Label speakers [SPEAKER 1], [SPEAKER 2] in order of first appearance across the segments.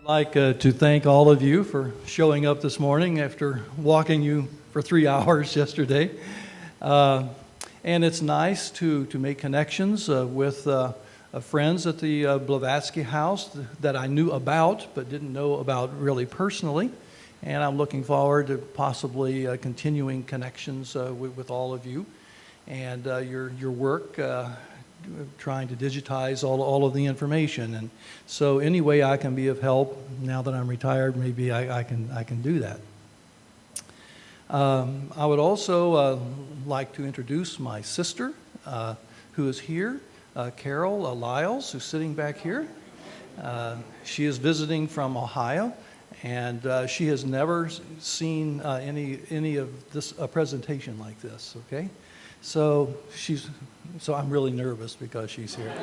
[SPEAKER 1] I'd like to thank all of you for showing up this morning after walking you for 3 hours yesterday. And it's nice to make connections with friends at the Blavatsky house that I knew about but didn't know about really personally. And I'm looking forward to possibly continuing connections with all of you and your work trying to digitize all of the information. And so any way I can be of help now that I'm retired, maybe I can do that. I would also like to introduce my sister who is here, Carol Lyles, who's sitting back here. She is visiting from Ohio, and she has never seen any of this a presentation like this. Okay, so I'm really nervous because she's here.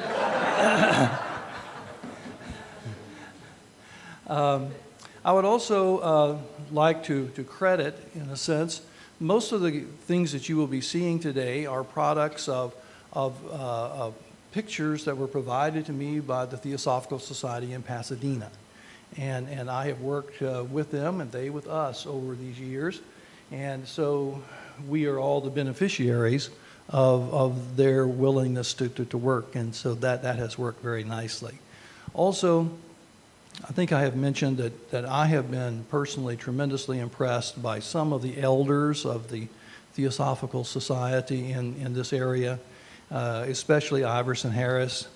[SPEAKER 1] I would also like to credit, in a sense, most of the things that you will be seeing today are products of pictures that were provided to me by the Theosophical Society in Pasadena. And I have worked with them and they with us over these years. And so we are all the beneficiaries of their willingness to work. And so that has worked very nicely. Also, I think I have mentioned that I have been personally tremendously impressed by some of the elders of the Theosophical Society in this area, especially Iverson Harris.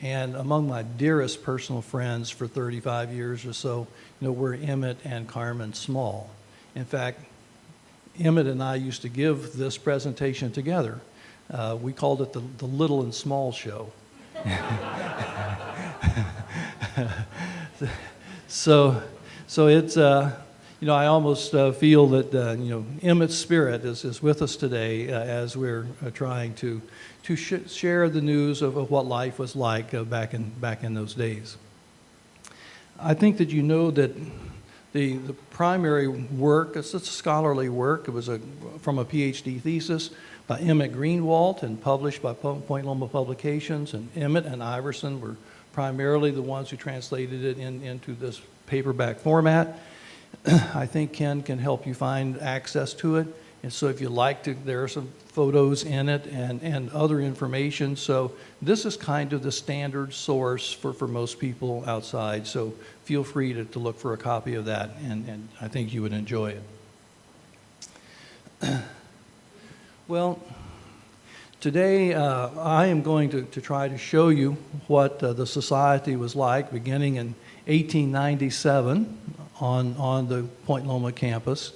[SPEAKER 1] And among my dearest personal friends for 35 years or so, were Emmett and Carmen Small. In fact, Emmett and I used to give this presentation together. We called it the Little and Small Show. So it's, I almost feel that, Emmett's spirit is with us today as we're trying to share the news of what life was like back in those days. I think that you know that the primary work, it's a scholarly work. It was from a PhD thesis by Emmett Greenwald and published by Point Loma Publications. And Emmett and Iverson were primarily the ones who translated it into this paperback format. I think Ken can help you find access to it. And so if you like to, there are some photos in it and other information. So this is kind of the standard source for most people outside. So feel free to look for a copy of that, and I think you would enjoy it. Well, today I am going to try to show you what the society was like beginning in 1897 on the Point Loma campus.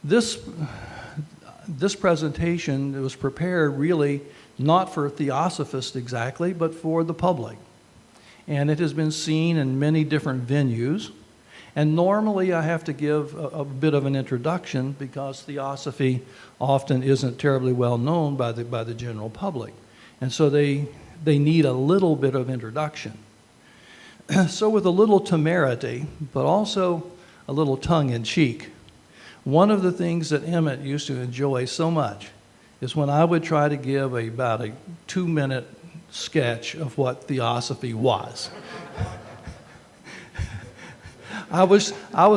[SPEAKER 1] This presentation was prepared really not for theosophists exactly, but for the public. And it has been seen in many different venues. And normally I have to give a bit of an introduction because theosophy often isn't terribly well known by the general public. And so they need a little bit of introduction. So with a little temerity, but also a little tongue-in-cheek, one of the things that Emmett used to enjoy so much is when I would try to give about a 2-minute sketch of what theosophy was. I was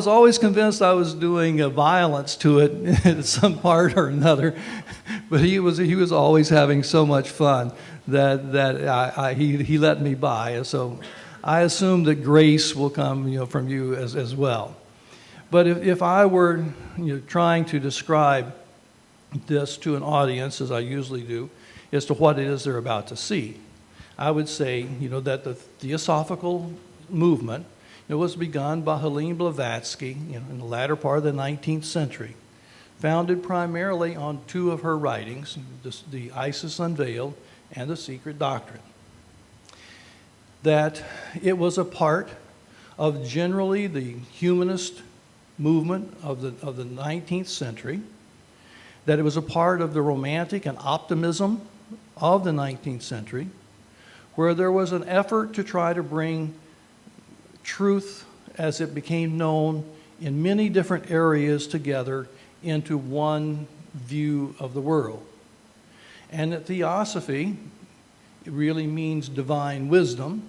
[SPEAKER 1] always convinced I was doing violence to it at some part or another, but he was always having so much fun that he let me by. And so I assume that grace will come from you as well. But if I were trying to describe this to an audience, as I usually do, as to what it is they're about to see, I would say that the Theosophical Movement was begun by Helene Blavatsky in the latter part of the 19th century, founded primarily on 2 of her writings, the Isis Unveiled and the Secret Doctrine. That it was a part of generally the humanist movement of the 19th century, that it was a part of the romantic and optimism of the 19th century, where there was an effort to try to bring truth as it became known in many different areas together into one view of the world. And that theosophy really means divine wisdom,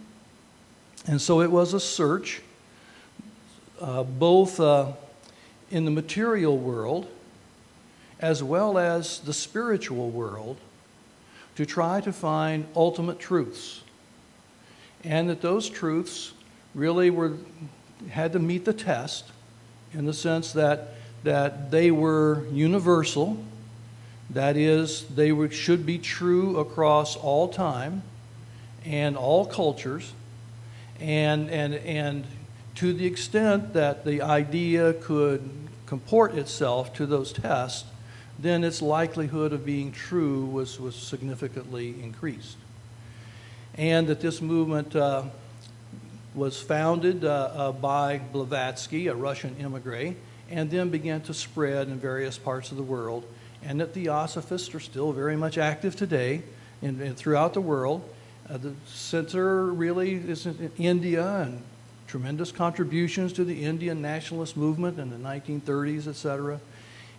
[SPEAKER 1] And so it was a search, both in the material world as well as the spiritual world, to try to find ultimate truths. And that those truths really had to meet the test in the sense that they were universal. That is, they should be true across all time and all cultures, and to the extent that the idea could comport itself to those tests, then its likelihood of being true was significantly increased. And that this movement was founded by Blavatsky, a Russian immigrant, and then began to spread in various parts of the world, and that Theosophists are still very much active today throughout the world. The center really is in India, and tremendous contributions to the Indian nationalist movement in the 1930s, etc.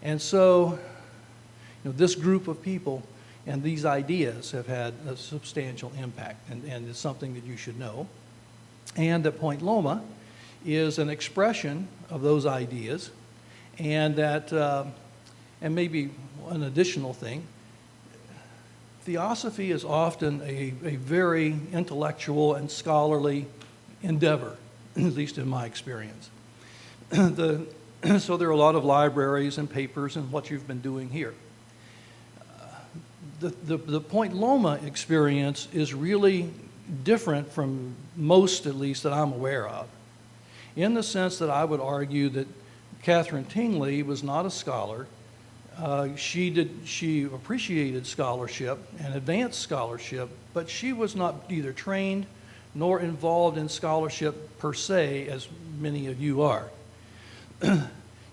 [SPEAKER 1] And so, this group of people and these ideas have had a substantial impact, and it's something that you should know. And that Point Loma is an expression of those ideas, and that, and maybe an additional thing, Theosophy is often a very intellectual and scholarly endeavor, at least in my experience. So there are a lot of libraries and papers and what you've been doing here. The Point Loma experience is really different from most, at least, that I'm aware of, in the sense that I would argue that Catherine Tingley was not a scholar. She appreciated scholarship and advanced scholarship, but she was not either trained nor involved in scholarship per se, as many of you are.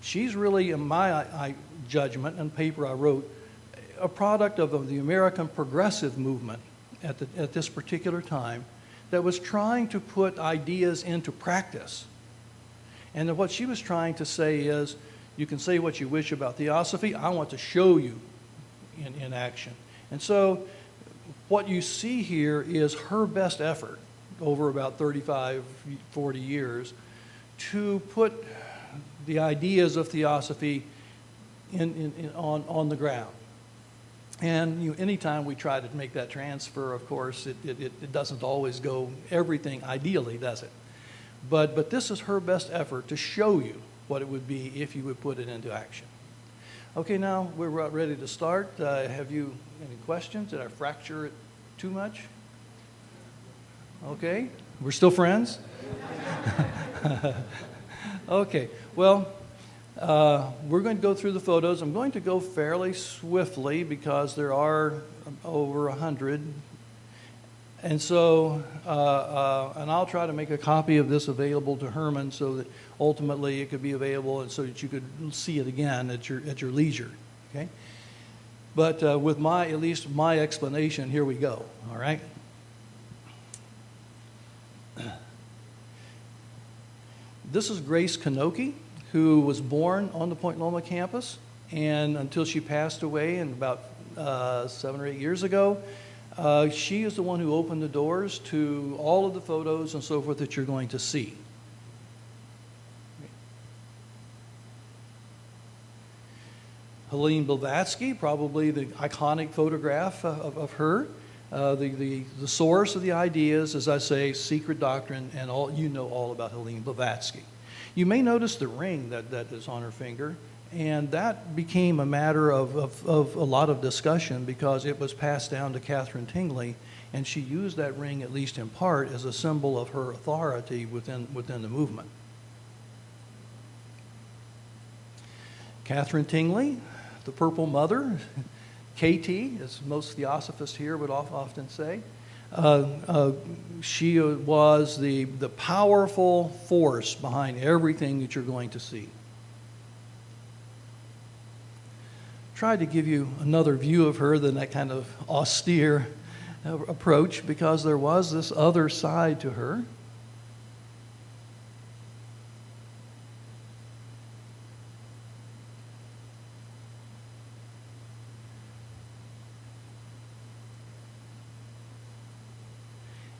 [SPEAKER 1] She's really, in my judgment and paper I wrote, a product of the American progressive movement at this particular time that was trying to put ideas into practice. And what she was trying to say is, you can say what you wish about Theosophy, I want to show you in action. And so what you see here is her best effort over about 35, 40 years to put the ideas of Theosophy on the ground. And anytime we try to make that transfer, of course, it doesn't always go everything ideally, does it? But this is her best effort to show you what it would be if you would put it into action. Okay, now we're ready to start. Have you any questions? Did I fracture it too much? Okay, we're still friends? Okay, well, we're going to go through the photos. I'm going to go fairly swiftly because there are over 100. And so, and I'll try to make a copy of this available to Herman so that ultimately it could be available and so that you could see it again at your leisure, okay? But with at least my explanation, here we go, all right? This is Grace Kanoki, who was born on the Point Loma campus, and until she passed away in about 7 or 8 years ago, she is the one who opened the doors to all of the photos and so forth that you're going to see. Helene Blavatsky, probably the iconic photograph of her. The source of the ideas, as I say, secret doctrine, and you know all about Helene Blavatsky. You may notice the ring that is on her finger, and that became a matter of a lot of discussion because it was passed down to Catherine Tingley, and she used that ring, at least in part, as a symbol of her authority within the movement. Catherine Tingley, the Purple Mother, KT, as most Theosophists here would often say. She was the powerful force behind everything that you're going to see. Tried to give you another view of her than that kind of austere approach because there was this other side to her.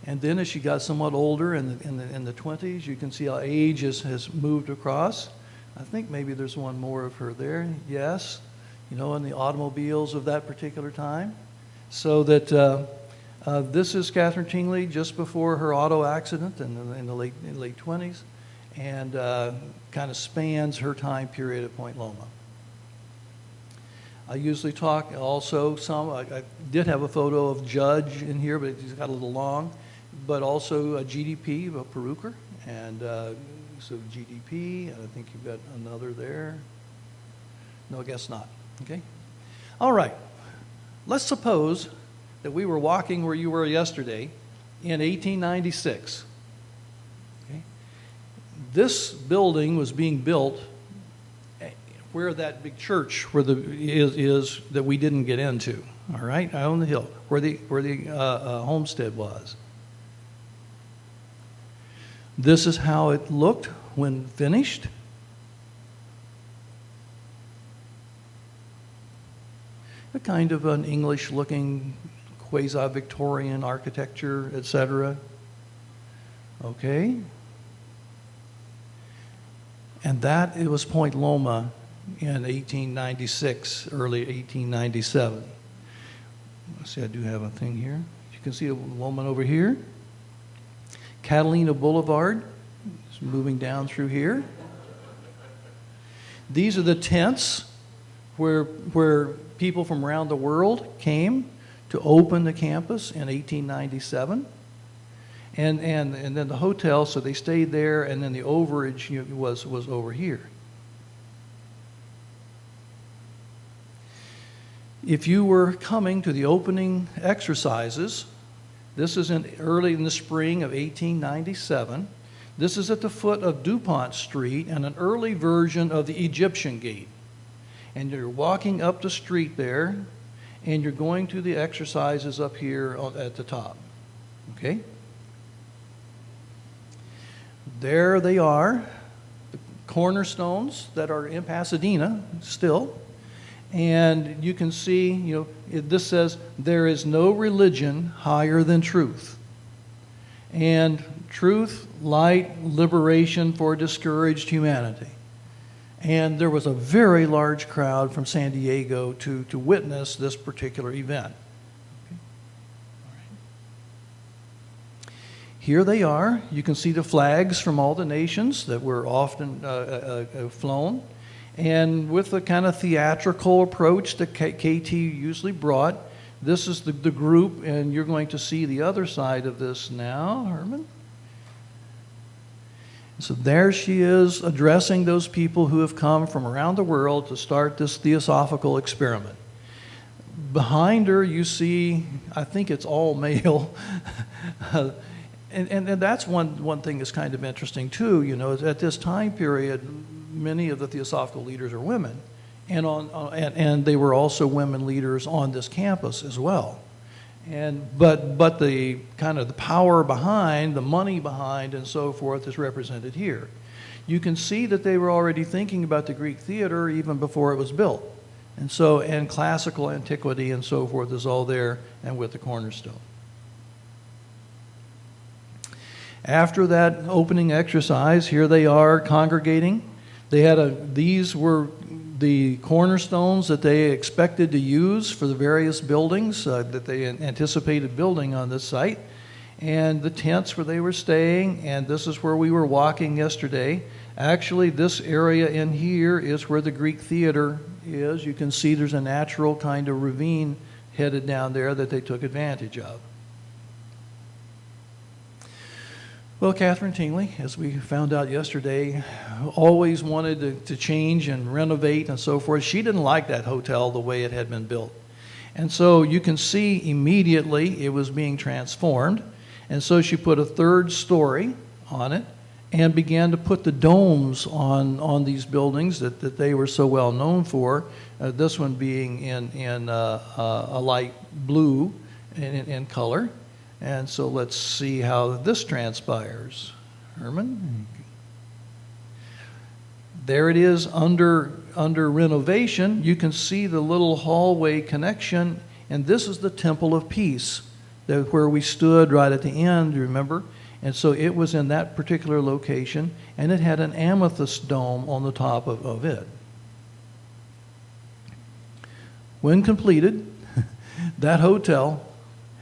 [SPEAKER 1] And then as she got somewhat older in the 20s, you can see how age has moved across. I think maybe there's one more of her there. Yes, in the automobiles of that particular time. So that this is Catherine Tingley just before her auto accident in the late 20s, and kind of spans her time period at Point Loma. I usually talk also I did have a photo of Judge in here, but he's got a little long, but also a GDP, a peruker, and so GDP, and I think you've got another there. No, I guess not. Okay. All right. Let's suppose that we were walking where you were yesterday in 1896. Okay. This building was being built where that big church is that we didn't get into. All right, out on the hill where the homestead was. This is how it looked when finished. A kind of an English-looking quasi-Victorian architecture, etc. Okay. And it was Point Loma in 1896, early 1897. Let's see, I do have a thing here. You can see a woman over here. Catalina Boulevard is moving down through here. These are the tents where people from around the world came to open the campus in 1897. And then the hotel, so they stayed there, and then the overage was over here. If you were coming to the opening exercises, this is early in the spring of 1897. This is at the foot of DuPont Street and an early version of the Egyptian Gate. And you're walking up the street there, and you're going to the exercises up here at the top. Okay? There they are, the cornerstones that are in Pasadena still. And you can see, this says, there is no religion higher than truth. And truth, light, liberation for discouraged humanity. And there was a very large crowd from San Diego to witness this particular event. Okay. All right. Here they are. You can see the flags from all the nations that were often flown. And with the kind of theatrical approach that KT usually brought, this is the group, and you're going to see the other side of this now, Herman. So there she is addressing those people who have come from around the world to start this theosophical experiment. Behind her, you see, I think it's all male. And that's one thing that's kind of interesting, too. At this time period, many of the theosophical leaders are women, and they were also women leaders on this campus as well. But the kind of the power behind, the money behind, and so forth is represented here. You can see that they were already thinking about the Greek theater even before it was built, and classical antiquity and so forth is all there, and with the cornerstone. After that opening exercise, here they are congregating. These were the cornerstones that they expected to use for the various buildings that they anticipated building on this site, and the tents where they were staying, and this is where we were walking yesterday. Actually, this area in here is where the Greek theater is. You can see there's a natural kind of ravine headed down there that they took advantage of. Well, Catherine Tingley, as we found out yesterday, always wanted to change and renovate and so forth. She didn't like that hotel the way it had been built. And so you can see immediately it was being transformed. And so she put a third story on it and began to put the domes on these buildings that they were so well known for, this one being in a light blue in color. And so let's see how this transpires. Herman? There it is under renovation. You can see the little hallway connection, and this is the Temple of Peace where we stood right at the end, you remember? And so it was in that particular location, and it had an amethyst dome on the top of it. When completed, that hotel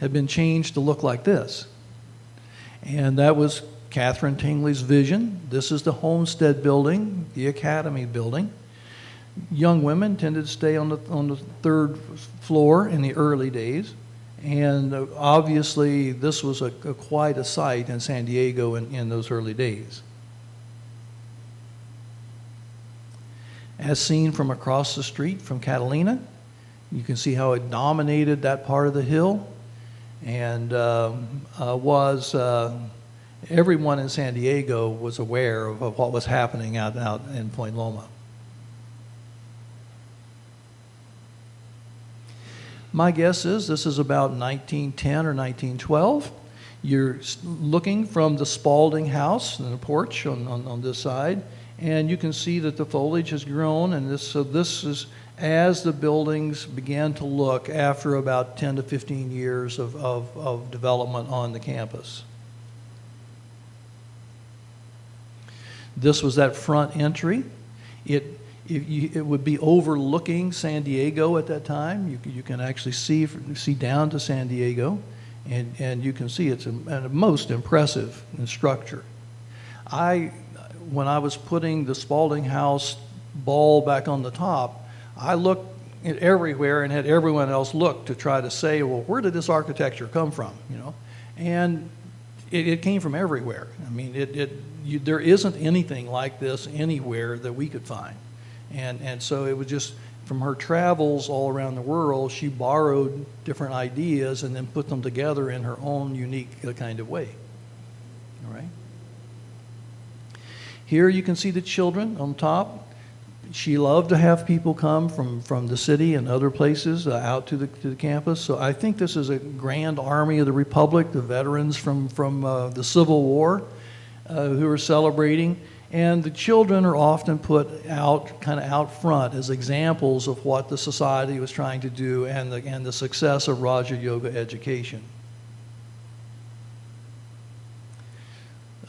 [SPEAKER 1] had been changed to look like this. And that was Catherine Tingley's vision. This is the Homestead building, the Academy building. Young women tended to stay on the third floor in the early days. And obviously, this was quite a sight in San Diego in those early days. As seen from across the street from Catalina, you can see how it dominated that part of the hill, and everyone in San Diego was aware of what was happening out in Point Loma. My guess is this is about 1910 or 1912. You're looking from the Spaldinghouse and the porch on this side, and you can see that the foliage has grown, and this is as the buildings began to look after about 10 to 15 years of development on the campus. This was that front entry. It would be overlooking San Diego at that time. You can actually see down to San Diego, and you can see it's a most impressive structure. When I was putting the Spaldinghouse ball back on the top, I looked at everywhere and had everyone else look to try to say, well, where did this architecture come from? And it came from everywhere. I mean, there isn't anything like this anywhere that we could find. And so it was just from her travels all around the world, she borrowed different ideas and then put them together in her own unique kind of way. All right. Here you can see the children on top. She loved to have people come from the city and other places out to the campus. So I think this is a Grand Army of the Republic, the veterans from the Civil War who are celebrating. And the children are often put out, kind of out front, as examples of what the society was trying to do and the success of Raja Yoga education.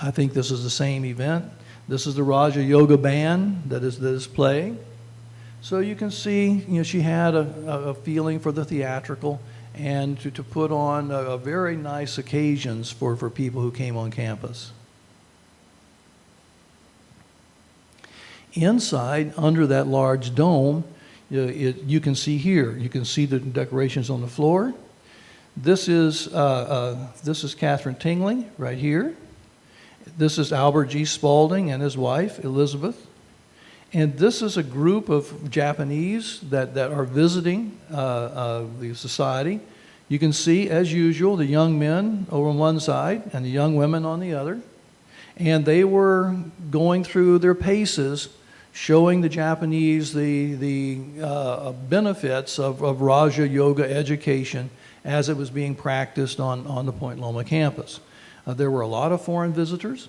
[SPEAKER 1] I think this is the same event. This is the Raja Yoga band that is playing. So you can see, she had a feeling for the theatrical and to put on a very nice occasions for people who came on campus. Inside, under that large dome, you can see here. You can see the decorations on the floor. This is Catherine Tingley right here. This is Albert G. Spalding and his wife, Elizabeth. And this is a group of Japanese that are visiting the society. You can see, as usual, the young men over on one side and the young women on the other. And they were going through their paces, showing the Japanese the benefits of Raja Yoga education as it was being practiced on the Point Loma campus. There were a lot of foreign visitors.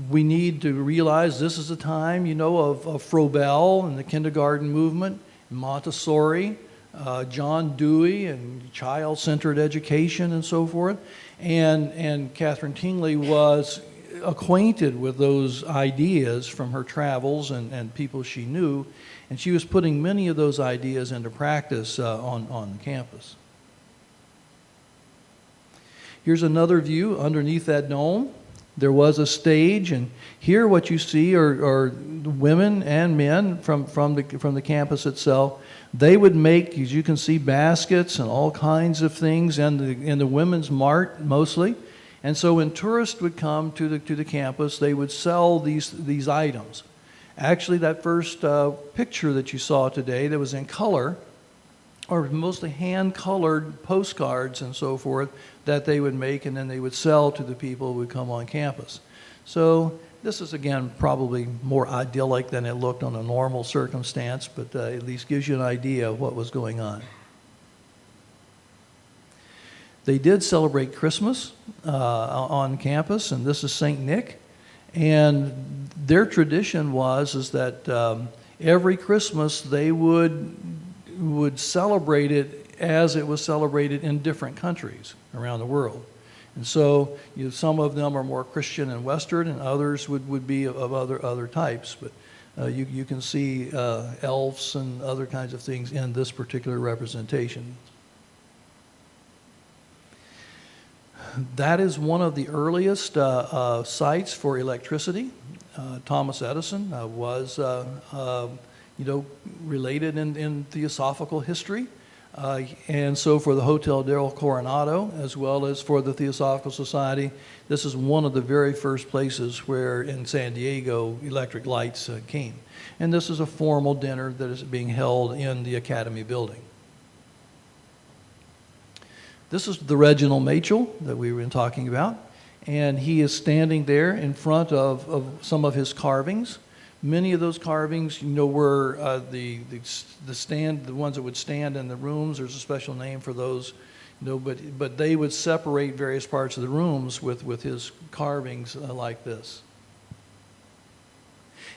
[SPEAKER 1] We need to realize this is a time, of Froebel and the kindergarten movement, Montessori, John Dewey and child-centered education and so forth. And Catherine Tingley was acquainted with those ideas from her travels and people she knew, and she was putting many of those ideas into practice on the campus. Here's another view underneath that dome. There was a stage, and here what you see are women and men from the campus itself. They would make, as you can see, baskets and all kinds of things in the women's mart mostly. And so when tourists would come to the campus, they would sell these items. Actually, that first picture that you saw today that was in color, or mostly hand-colored postcards and so forth that they would make, and then they would sell to the people who would come on campus. So this is, again, probably more idyllic than it looked on a normal circumstance, but at least gives you an idea of what was going on. They did celebrate Christmas on campus, and this is St. Nick. And their tradition is that every Christmas they would celebrate it as it was celebrated in different countries around the world. And so some of them are more Christian and Western, and others would be of other types. But you can see elves and other kinds of things in this particular representation. That is one of the earliest sites for electricity. Thomas Edison was related in Theosophical history. And so for the Hotel del Coronado, as well as for the Theosophical Society, this is one of the very first places where in San Diego electric lights came. And this is a formal dinner that is being held in the Academy building. This is the Reginald Machel that we were talking about, and he is standing there in front of some of his carvings. Many of those carvings, were the ones that would stand in the rooms. There's a special name for those, but they would separate various parts of the rooms with his carvings like this.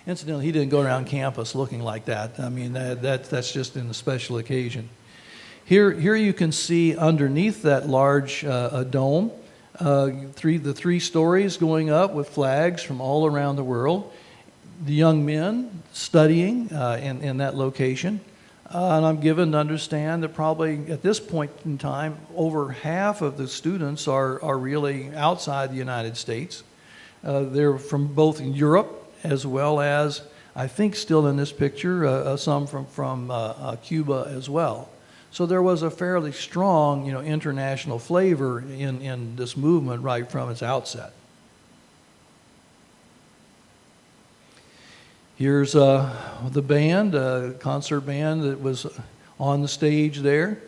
[SPEAKER 1] Incidentally, he didn't go around campus looking like that. I mean, that's just in a special occasion. Here you can see underneath that large dome, the three stories going up with flags from all around the world. The young men studying in that location. And I'm given to understand that probably at this point in time, over half of the students are really outside the United States. They're from both Europe as well as, I think still in this picture, some from Cuba as well. So there was a fairly strong, international flavor in this movement right from its outset. Here's the band, concert band that was on the stage there.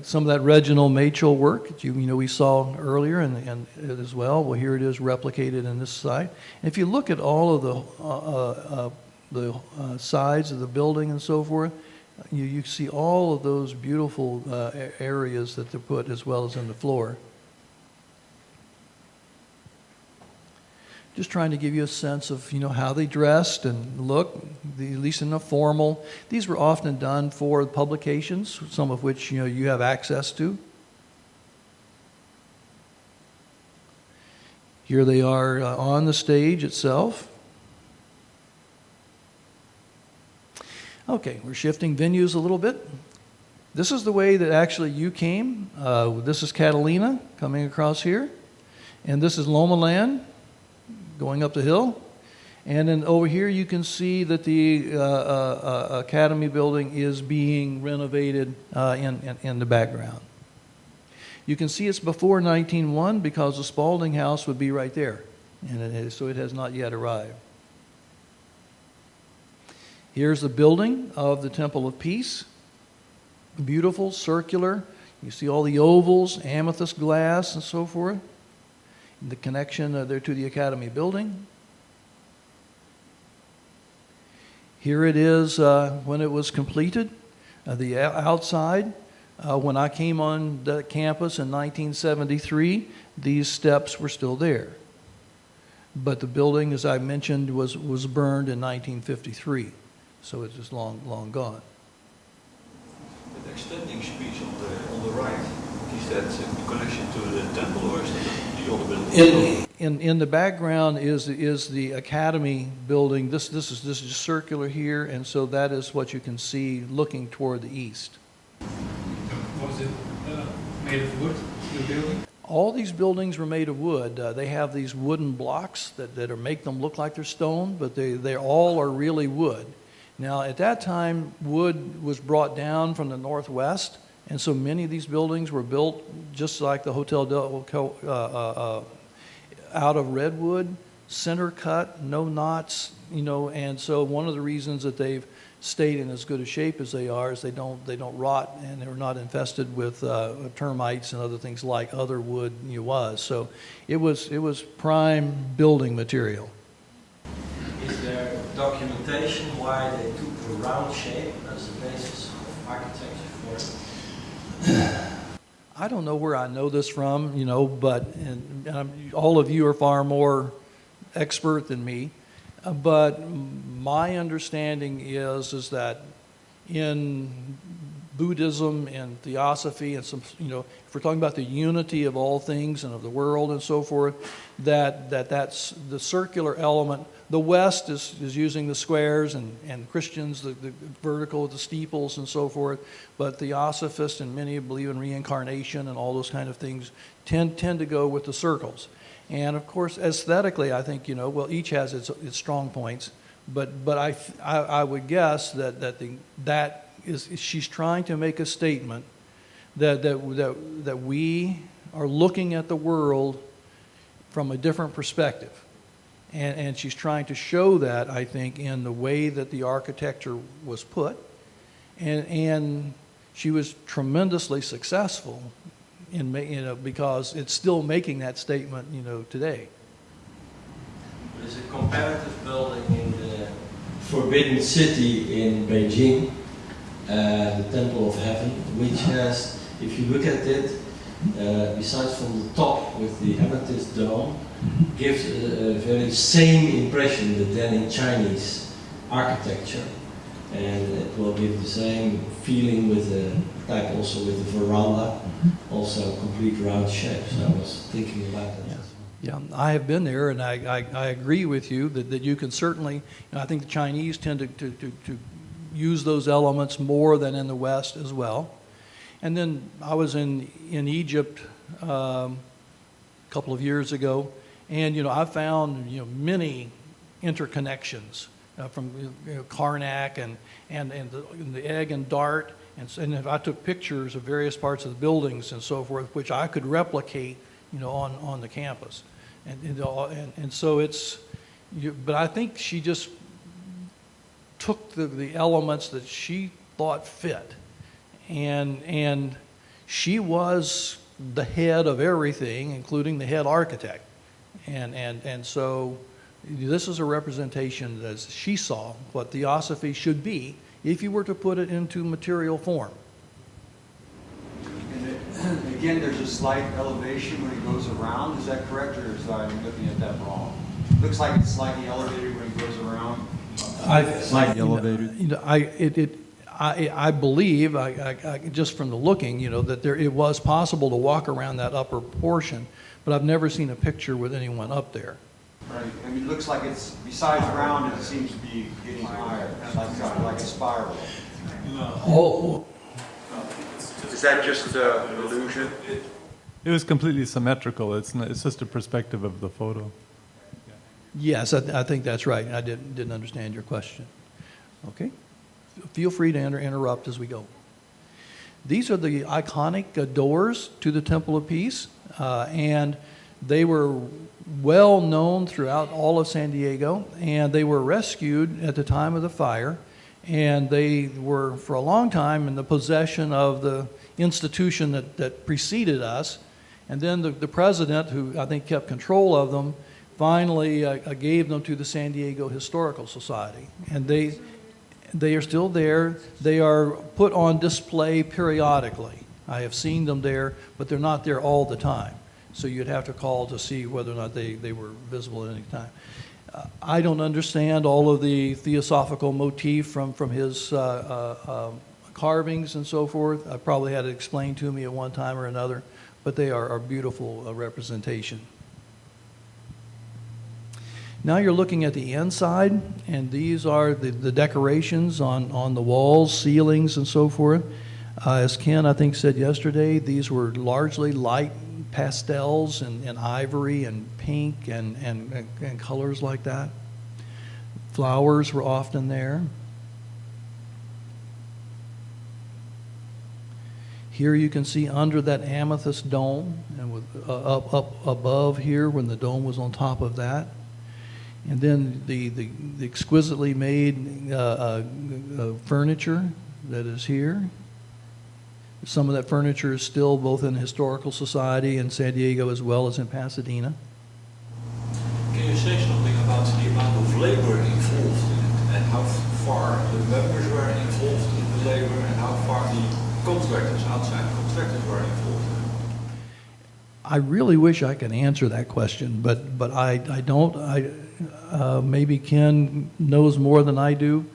[SPEAKER 1] Some of that Reginald Machel work that we saw earlier and as well. Well, here it is replicated in this site. And if you look at all of the sides of the building and so forth, you see all of those beautiful areas that they're put as well as in the floor. Just trying to give you a sense of how they dressed and looked, at least in a formal. These were often done for publications, some of which you have access to. Here they are on the stage itself. Okay, we're shifting venues a little bit. This is the way that actually you came. This is Catalina coming across here, and this is Loma Land going up the hill. And then over here you can see that the Academy building is being renovated in the background. You can see it's before 1901 because the Spaldinghouse would be right there. And so it has not yet arrived. Here's the building of the Temple of Peace. Beautiful, circular. You see all the ovals, amethyst glass, and so forth. The connection there to the Academy building. Here it is when it was completed. The outside, when I came on the campus in 1973, these steps were still there. But the building, as I mentioned, was burned in 1953. So it's just long gone.
[SPEAKER 2] The extending speech on the right, is that in connection to the temple or is that the other building?
[SPEAKER 1] In the background is the Academy building. This is just circular here, and so that is what you can see looking toward the east.
[SPEAKER 3] Was it made of wood, the building?
[SPEAKER 1] All these buildings were made of wood. They have these wooden blocks that make them look like they're stone, but they all are really wood. Now, at that time, wood was brought down from the northwest, and so many of these buildings were built just like the Hotel out of redwood, center cut, no knots, and so one of the reasons that they've stayed in as good a shape as they are is they don't rot and they're not infested with termites and other things like other wood was. So it was prime building material.
[SPEAKER 4] Is there documentation why they took the round shape as the basis of architecture for it?
[SPEAKER 1] I don't know where I know this from, but all of you are far more expert than me. But my understanding is that in Buddhism and Theosophy and some, if we're talking about the unity of all things and of the world and so forth, that's the circular element. The West is using the squares and Christians, the vertical, the steeples and so forth, but Theosophists and many who believe in reincarnation and all those kind of things tend to go with the circles. And of course, aesthetically, I think, well, each has its strong points, but I would guess that she's trying to make a statement that we are looking at the world from a different perspective. And she's trying to show that, I think, in the way that the architecture was put. And she was tremendously successful because it's still making that statement, today.
[SPEAKER 4] There's a comparative building in the Forbidden City in Beijing, the Temple of Heaven, which has, if you look at it, besides from the top with the amethyst dome, gives a very same impression that then in Chinese architecture, and it will give the same feeling with the type, also with the veranda, also a complete round shape. So I was thinking about that.
[SPEAKER 1] Yeah, I have been there, and I agree with you that you can certainly, I think the Chinese tend to use those elements more than in the West as well. And then I was in Egypt a couple of years ago, and I found many interconnections from Karnak and the egg and dart, and if I took pictures of various parts of the buildings and so forth, which I could replicate on the campus, and so it's. But I think she just took the elements that she thought fit. And she was the head of everything, including the head architect. And so this is a representation that she saw what Theosophy should be if you were to put it into material form.
[SPEAKER 5] And again, there's a slight elevation when it goes around. Is that correct, or is I looking at that wrong? Looks like it's slightly elevated when it goes around.
[SPEAKER 6] Slightly elevated.
[SPEAKER 1] I believe, just from the looking, that it was possible to walk around that upper portion, but I've never seen a picture with anyone up there.
[SPEAKER 5] Right. I mean, it looks like it's, besides round, it seems to be getting higher, like a spiral.
[SPEAKER 1] Oh,
[SPEAKER 7] Is that just an illusion?
[SPEAKER 6] It was completely symmetrical. It's just a perspective of the photo.
[SPEAKER 1] yes, I think that's right. I didn't understand your question. Okay. Feel free to interrupt as we go. These are the iconic doors to the Temple of Peace, and they were well known throughout all of San Diego, and they were rescued at the time of the fire, and they were for a long time in the possession of the institution that preceded us, and then the president, who I think kept control of them, finally gave them to the San Diego Historical Society, and they are still there. They are put on display periodically. I have seen them there, but they're not there all the time. So you'd have to call to see whether or not they were visible at any time. I don't understand all of the theosophical motif from his carvings and so forth. I probably had it explained to me at one time or another, but they are a beautiful representation. Now you're looking at the inside, and these are the decorations on the walls, ceilings, and so forth. As Ken, I think, said yesterday, these were largely light pastels and ivory and pink and colors like that. Flowers were often there. Here you can see under that amethyst dome, and with up above here when the dome was on top of that. And then the exquisitely made furniture that is here. Some of that furniture is still both in the Historical Society in San Diego as well as in Pasadena.
[SPEAKER 2] Can you say something about the amount of labor involved in it, and how far the members were involved in the labor, and how far the contractors, outside contractors, were involved?
[SPEAKER 1] I really wish I could answer that question, but I don't. Maybe Ken knows more than I do.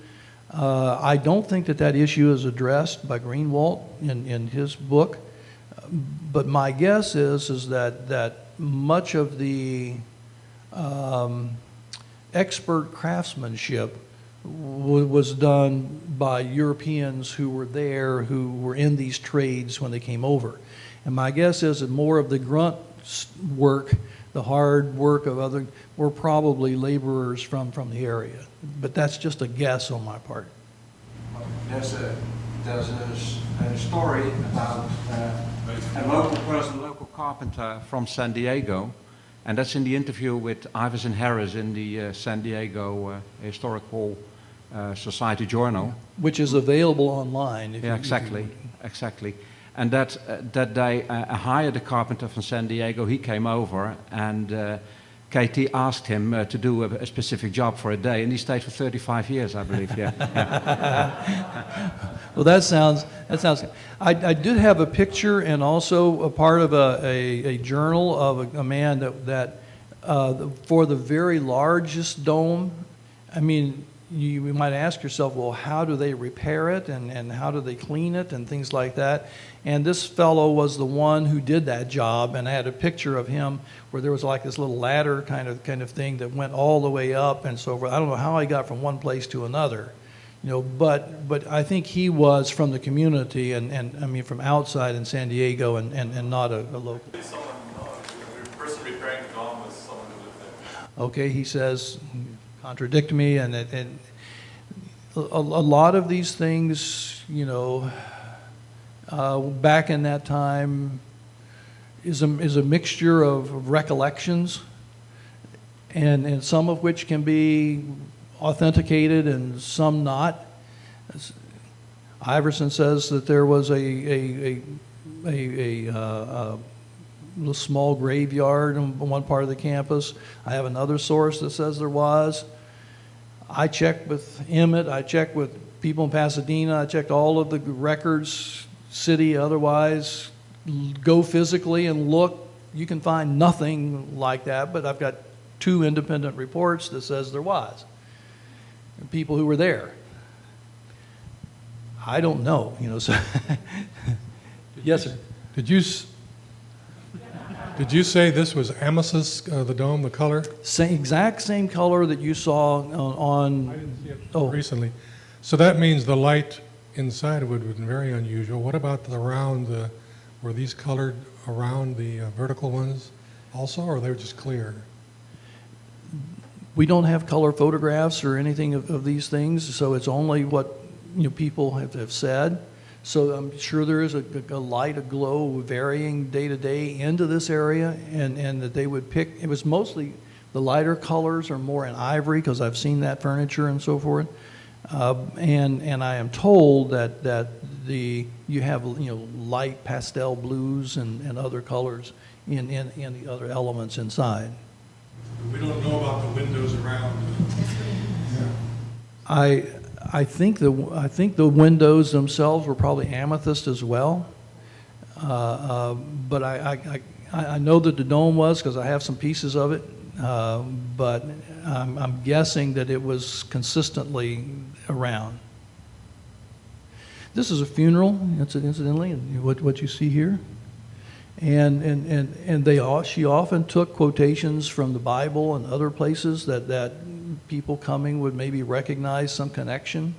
[SPEAKER 1] I don't think that that issue is addressed by Greenwald in his book, but my guess is that much of the expert craftsmanship was done by Europeans who were there, who were in these trades when they came over. And my guess is that more of the grunt work, the hard work of other, were probably laborers from the area. But that's just a guess on my part.
[SPEAKER 5] There's a story about a local person, a local carpenter from San Diego, and that's in the interview with Iverson Harris in the San Diego Historical Society Journal.
[SPEAKER 1] Which is available online.
[SPEAKER 5] Yeah, exactly. And that they hired a carpenter from San Diego. He came over, and KT asked him to do a specific job for a day, and he stayed for 35 years, I believe. Yeah.
[SPEAKER 1] Well, that sounds. I did have a picture and also a part of a journal of a man that for the very largest dome. I mean, you might ask yourself, well, how do they repair it and how do they clean it and things like that? And this fellow was the one who did that job, and I had a picture of him where there was like this little ladder kind of thing that went all the way up and so forth. I don't know how he got from one place to another, but I think he was from the community and I mean from outside in San Diego and not a local.
[SPEAKER 8] The person repairing the dome was someone who lived there.
[SPEAKER 1] Okay, he says, contradict me, and a lot of these things, back in that time is a mixture of recollections, and some of which can be authenticated and some not. Iverson says that there was a little small graveyard in one part of the campus. I have another source that says there was. I checked with Emmett, I checked with people in Pasadena, I checked all of the records, city, otherwise. Go physically and look. You can find nothing like that, but I've got 2 independent reports that says there was. People who were there. I don't know, so. Yes, sir.
[SPEAKER 9] Did you say this was amethyst, the dome, the color?
[SPEAKER 1] Exact same color that you saw on
[SPEAKER 9] I didn't see it recently. So that means the light inside of it would be very unusual. What about the round, were these colored around the vertical ones also, or they were just clear?
[SPEAKER 1] We don't have color photographs or anything of these things, so it's only what people have said. So I'm sure there is a light, a glow varying day to day into this area, and that they would pick. It was mostly the lighter colors are more in ivory because I've seen that furniture and so forth. And I am told that you have light pastel blues and other colors in the other elements inside.
[SPEAKER 9] We don't know about the windows around.
[SPEAKER 1] I think the windows themselves were probably amethyst as well, but I know that the dome was because I have some pieces of it, but I'm guessing that it was consistently around. This is a funeral, incidentally, what you see here, and she often took quotations from the Bible and other places that people coming would maybe recognize some connection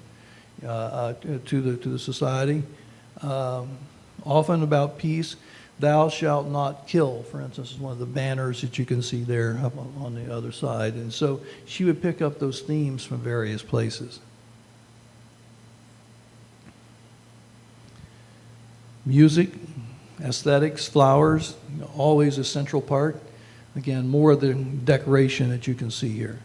[SPEAKER 1] to the society. Often about peace, thou shalt not kill, for instance, is one of the banners that you can see there up on the other side. And so she would pick up those themes from various places. Music, aesthetics, flowers, always a central part. Again, more of the decoration that you can see here.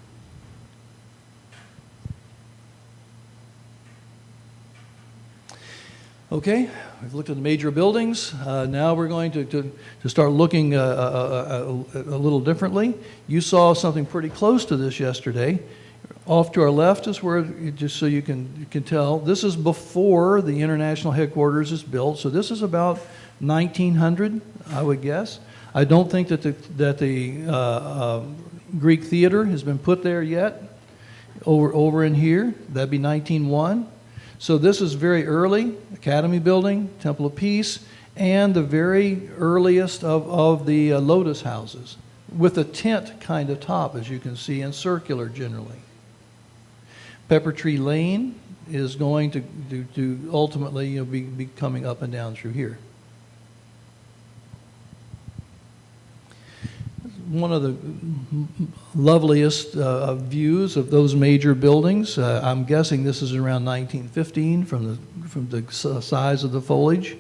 [SPEAKER 1] Okay, we've looked at the major buildings. Now we're going to start looking a little differently. You saw something pretty close to this yesterday. Off to our left is where, just so you can tell, this is before the international headquarters is built. So this is about 1900, I would guess. I don't think that the Greek theater has been put there yet. over in here, that'd be 1901. So this is very early, Academy Building, Temple of Peace, and the very earliest of the Lotus Houses, with a tent kind of top, as you can see, and circular generally. Pepper Tree Lane is going to ultimately be coming up and down through here. One of the loveliest views of those major buildings. I'm guessing this is around 1915 from the size of the foliage.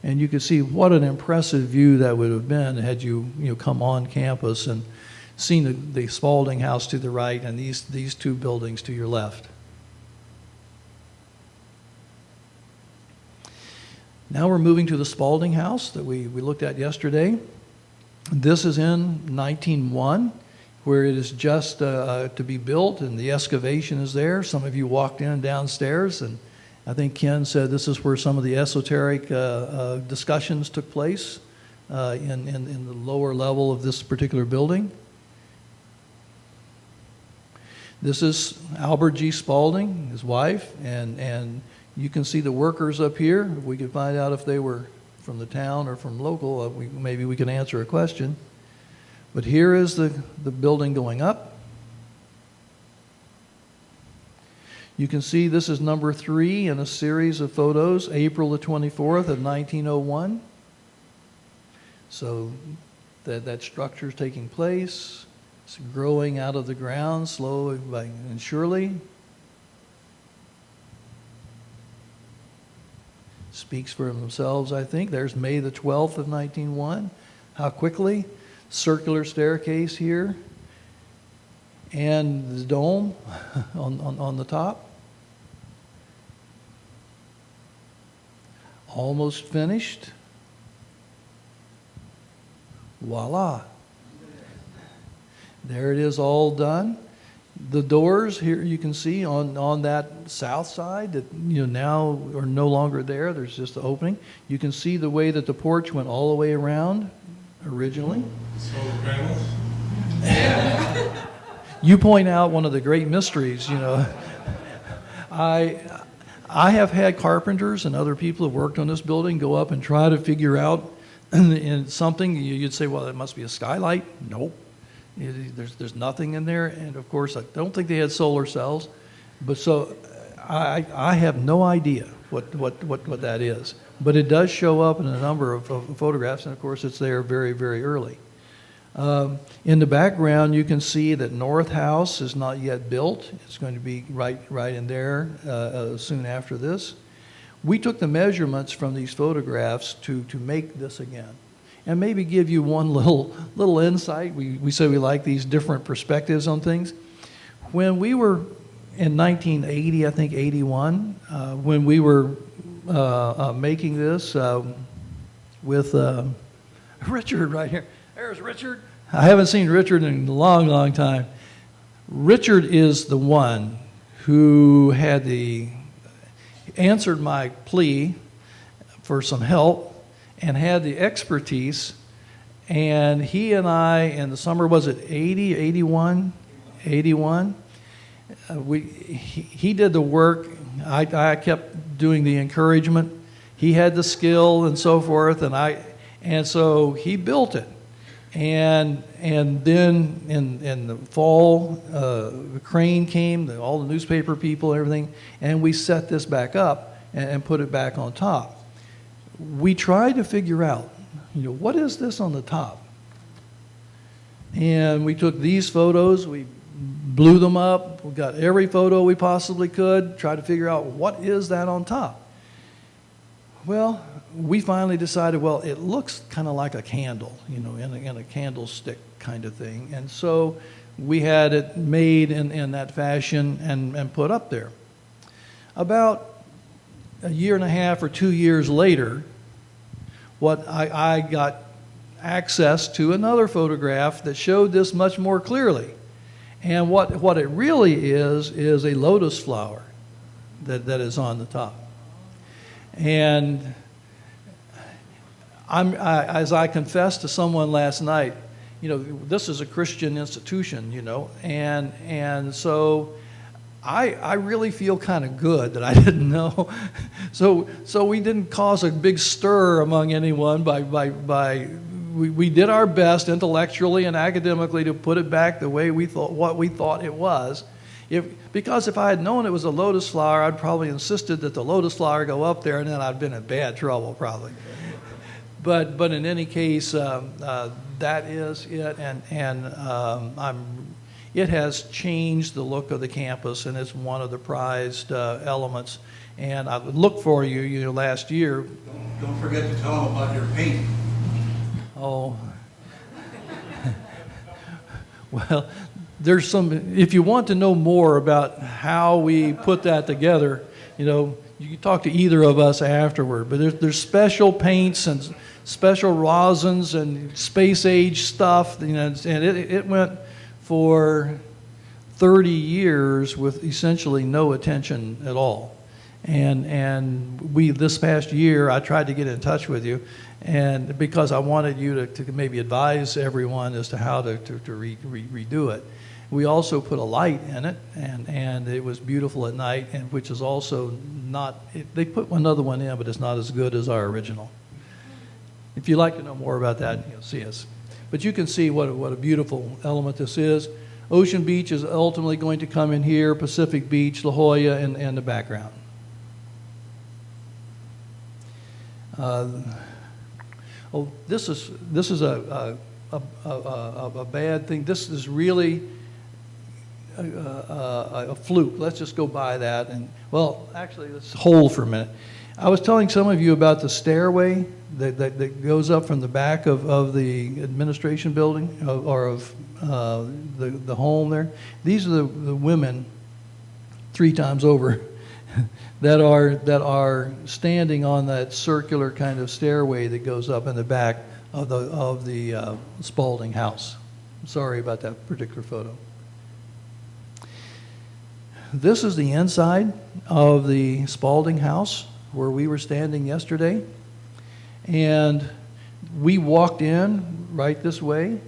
[SPEAKER 1] And you can see what an impressive view that would have been had you come on campus and seen the Spaldinghouse to the right and these two buildings to your left. Now we're moving to the Spaldinghouse that we looked at yesterday. This is in 1901, where it is just to be built, and the excavation is there. Some of you walked in downstairs, and I think Ken said this is where some of the esoteric discussions took place in the lower level of this particular building. This is Albert G. Spalding, his wife, and you can see the workers up here. If we could find out if they were from the town or from local, maybe we can answer a question. But here is the building going up. You can see this is number 3 in a series of photos, April the 24th of 1901. So that structure is taking place. It's growing out of the ground slowly and surely. Speaks for themselves, I think. There's May the 12th of 1901. How quickly? Circular staircase here. And the dome on the top. Almost finished. Voila. There it is, all done. The doors here you can see on that south side that now are no longer there. There's just the opening. You can see the way that the porch went all the way around originally.
[SPEAKER 9] Solar panels?
[SPEAKER 1] You point out one of the great mysteries, I have had carpenters and other people who worked on this building go up and try to figure out in something. You'd say, well, it must be a skylight. Nope. There's nothing in there, and of course I don't think they had solar cells, but so I have no idea what that is. But it does show up in a number of photographs, and of course it's there very, very early. In the background you can see that North House is not yet built. It's going to be right in there soon after this. We took the measurements from these photographs to make this again. And maybe give you one little insight. We say we like these different perspectives on things. When we were in 1980, I think 81, when we were making this with Richard right here. There's Richard. I haven't seen Richard in a long, long time. Richard is the one who answered my plea for some help and had the expertise, and he and I, in the summer, was it 80, 81? 81. He did the work. I kept doing the encouragement. He had the skill and so forth, and so he built it. And then in the fall, the crane came, all the newspaper people, everything, and we set this back up and put it back on top. We tried to figure out, what is this on the top? And we took these photos, we blew them up, we got every photo we possibly could, tried to figure out what is that on top. Well, we finally decided, well, it looks kind of like a candle, in a candlestick kind of thing. And so we had it made in that fashion and put up there. About a year and a half or 2 years later, I got access to another photograph that showed this much more clearly. And what it really is a lotus flower that is on the top. And as I confessed to someone last night, this is a Christian institution, and so I really feel kind of good that I didn't know. So we didn't cause a big stir among anyone we did our best intellectually and academically to put it back the way what we thought it was. Because if I had known it was a lotus flower, I'd probably insisted that the lotus flower go up there, and then I'd been in bad trouble probably. But in any case, that is it, and it has changed the look of the campus, and it's one of the prized elements. And I would look for you, last year.
[SPEAKER 10] Don't forget to tell them about your paint.
[SPEAKER 1] Oh, well, there's if you want to know more about how we put that together, you can talk to either of us afterward, but there's special paints and special rosins and space age stuff, and it went for 30 years with essentially no attention at all. And this past year, I tried to get in touch with you, and because I wanted you to maybe advise everyone as to how to redo it. We also put a light in it, and it was beautiful at night, and which is also not, they put another one in, but it's not as good as our original. If you'd like to know more about that, see us. But you can see what a beautiful element this is. Ocean Beach is ultimately going to come in here, Pacific Beach, La Jolla, and the background. This is a bad thing. This is really a fluke. Let's just go by that. And well, actually, let's hold for a minute. I was telling some of you about the stairway that goes up from the back of the administration building or of the home there. These are the women 3 times over that are standing on that circular kind of stairway that goes up in the back of the Spaldinghouse. Sorry about that particular photo. This is the inside of the Spaldinghouse where we were standing yesterday, and we walked in right this way,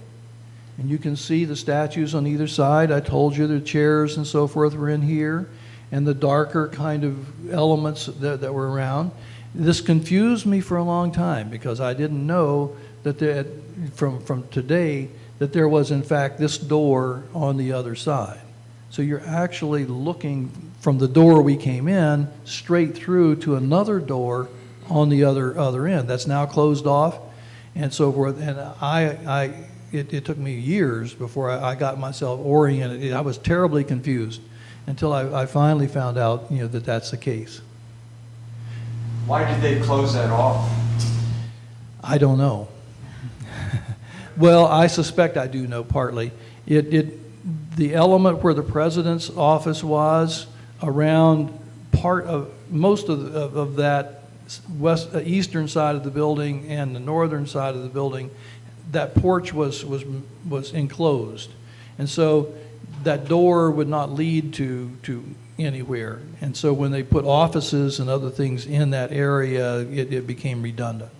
[SPEAKER 1] and you can see the statues on either side. I told you the chairs and so forth were in here, and the darker kind of elements that were around. This confused me for a long time because I didn't know that from today that there was in fact this door on the other side. So you're actually looking from the door we came in straight through to another door on the other end that's now closed off and so forth. And it took me years before I got myself oriented. I was terribly confused until I finally found out that that's the case.
[SPEAKER 10] Why did they close that off?
[SPEAKER 1] I don't know. Well, I suspect I do know partly. The element where the president's office was around most of that eastern side of the building and the northern side of the building, that porch was enclosed, and so that door would not lead to anywhere. And so when they put offices and other things in that area, it became redundant.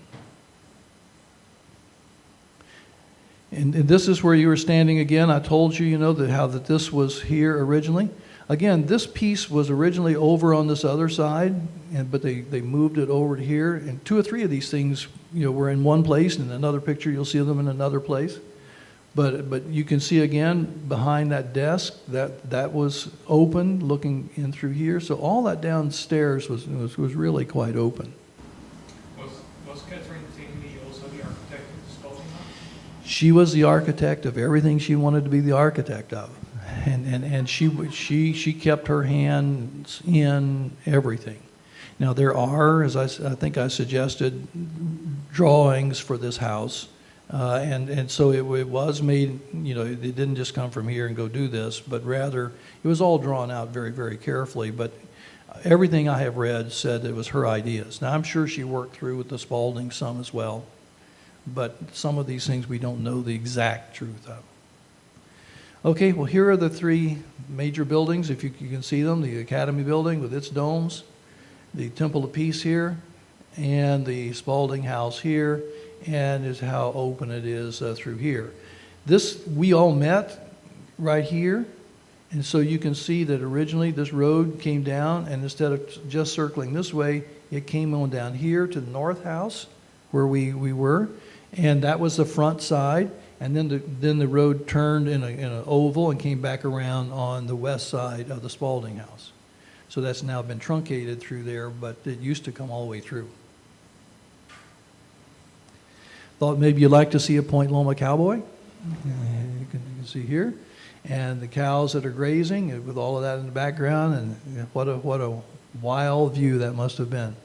[SPEAKER 1] And this is where you were standing again. I told you, how this was here originally. Again, this piece was originally over on this other side, but they moved it over to here. And 2 or 3 of these things, were in one place. And in another picture, you'll see them in another place. But you can see again behind that desk that was open, looking in through here. So all that downstairs was really quite open.
[SPEAKER 3] Was Catherine Tingley also the architect of the Spaldinghouse?
[SPEAKER 1] She was the architect of everything she wanted to be the architect of, and she kept her hands in everything. Now there are, as I think I suggested, drawings for this house, and so it was made. It didn't just come from here and go do this, but rather it was all drawn out very, very carefully. But everything I have read said it was her ideas. Now I'm sure she worked through with the Spalding some as well. But some of these things we don't know the exact truth of. Okay, well, here are the 3 major buildings, if you can see them. The Academy building with its domes, the Temple of Peace here, and the Spaldinghouse here, and is how open it is through here. We all met right here, And so you can see that originally this road came down, and instead of just circling this way, it came on down here to the north house where we were, and that was the front side. And then the road turned in an oval and came back around on the west side of the Spaldinghouse. So that's now been truncated through there, but it used to come all the way through. Thought maybe you'd like to see a Point Loma cowboy. You can see here. And the cows that are grazing with all of that in the background, and what a wild view that must have been.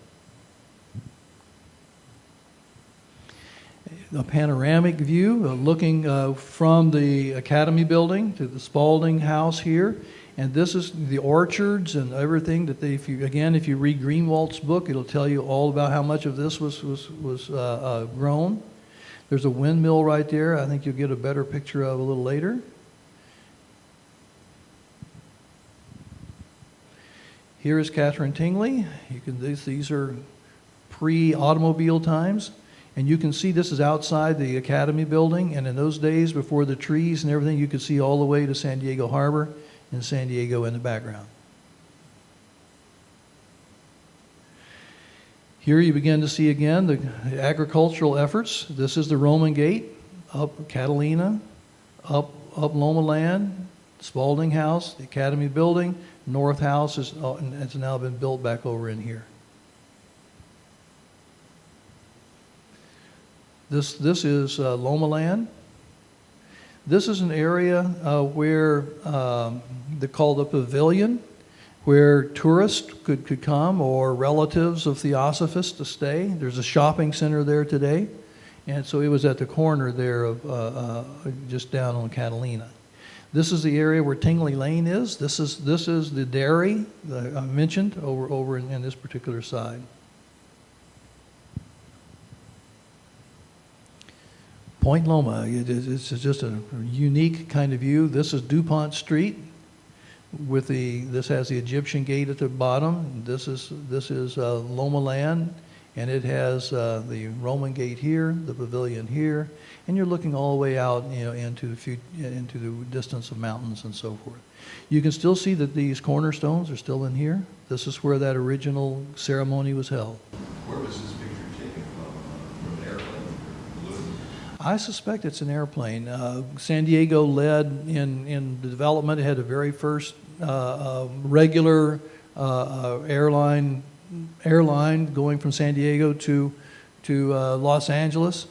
[SPEAKER 1] A panoramic view looking from the Academy building to the Spaldinghouse here. And this is the orchards and everything that if you read Greenwald's book, it'll tell you all about how much of this was grown. There's a windmill right there. I think you'll get a better picture of a little later. Here is Catherine Tingley. These are pre-automobile times. And you can see this is outside the Academy building, and in those days, before the trees and everything, you could see all the way to San Diego Harbor and San Diego in the background. Here you begin to see again the agricultural efforts. This is the Roman Gate, up Catalina, up Loma Land, Spaldinghouse, the Academy building, North House has now been built back over in here. This is Loma Land. This is an area where they call the Pavilion, where tourists could come or relatives of Theosophists to stay. There's a shopping center there today, and so it was at the corner there of just down on Catalina. This is the area where Tingley Lane is. This is the dairy that I mentioned over in this particular side. Point Loma, it's just a unique kind of view. This is DuPont Street this has the Egyptian gate at the bottom. This is Loma Land, and it has the Roman gate here, the pavilion here, and you're looking all the way out, into the distance of mountains and so forth. You can still see that these cornerstones are still in here. This is where that original ceremony was held.
[SPEAKER 8] Where was this picture taken from an airplane?
[SPEAKER 1] I suspect it's an airplane. San Diego led in the development. It had the very first regular airline going from San Diego to Los Angeles.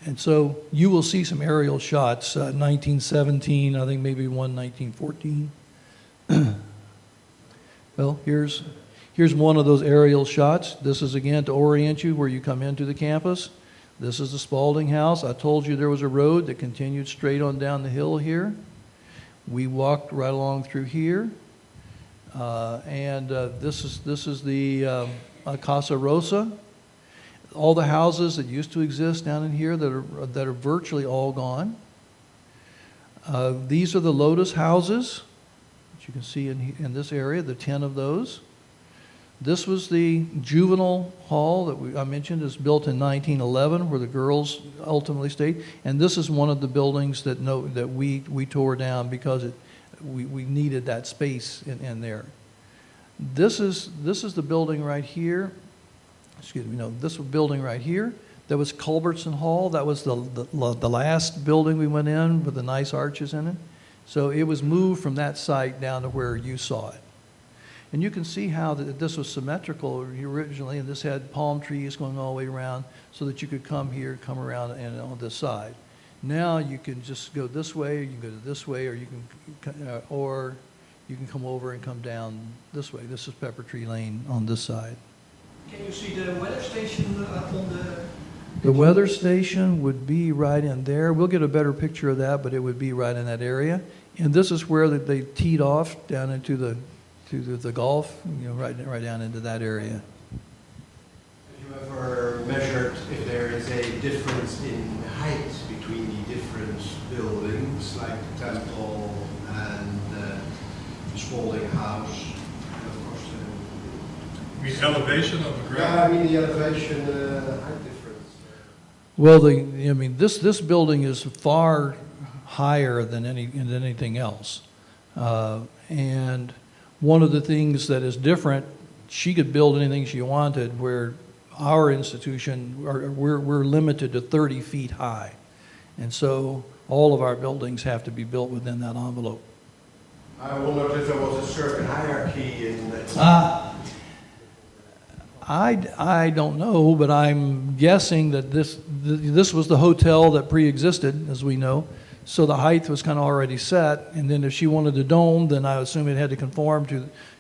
[SPEAKER 1] And so you will see some aerial shots, 1917, I think maybe one 1914. Well, here's one of those aerial shots. This is again to orient you where you come into the campus. This is the Spaldinghouse. I told you there was a road that continued straight on down the hill here. We walked right along through here. This is the Casa Rosa. All the houses that used to exist down in here that are virtually all gone. These are the Lotus Houses, which you can see in this area, the 10 of those. This was the juvenile hall that I mentioned, is built in 1911, where the girls ultimately stayed. And this is one of the buildings that we tore down because we needed that space in there. This is the building right here. Excuse me, no, this building right here. That was Culbertson Hall. That was the last building we went in with the nice arches in it. So it was moved from that site down to where you saw it. And you can see how this was symmetrical originally, and this had palm trees going all the way around so that you could come here, come around, and on this side. Now you can just go this way, or you can go this way, or you can come over and come down this way. This is Pepper Tree Lane on this side.
[SPEAKER 11] Can you see the weather station on the...
[SPEAKER 1] The weather station would be right in there. We'll get a better picture of that, but it would be right in that area. And this is where they teed off down into the Gulf, right down into that area.
[SPEAKER 11] Have you ever measured if there is a difference in height between the different buildings, like the temple and the Spaldinghouse?
[SPEAKER 9] The elevation of the ground?
[SPEAKER 11] Yeah, I mean the elevation, height difference.
[SPEAKER 1] Well, this building is far higher than anything else. And one of the things that is different, she could build anything she wanted, where our institution, we're limited to 30 feet high. And so all of our buildings have to be built within that envelope.
[SPEAKER 11] I wondered if there was a certain hierarchy in the...
[SPEAKER 1] I don't know, but I'm guessing that this was the hotel that pre-existed, as we know. So the height was kind of already set, and then if she wanted a dome, then I assume it had to conform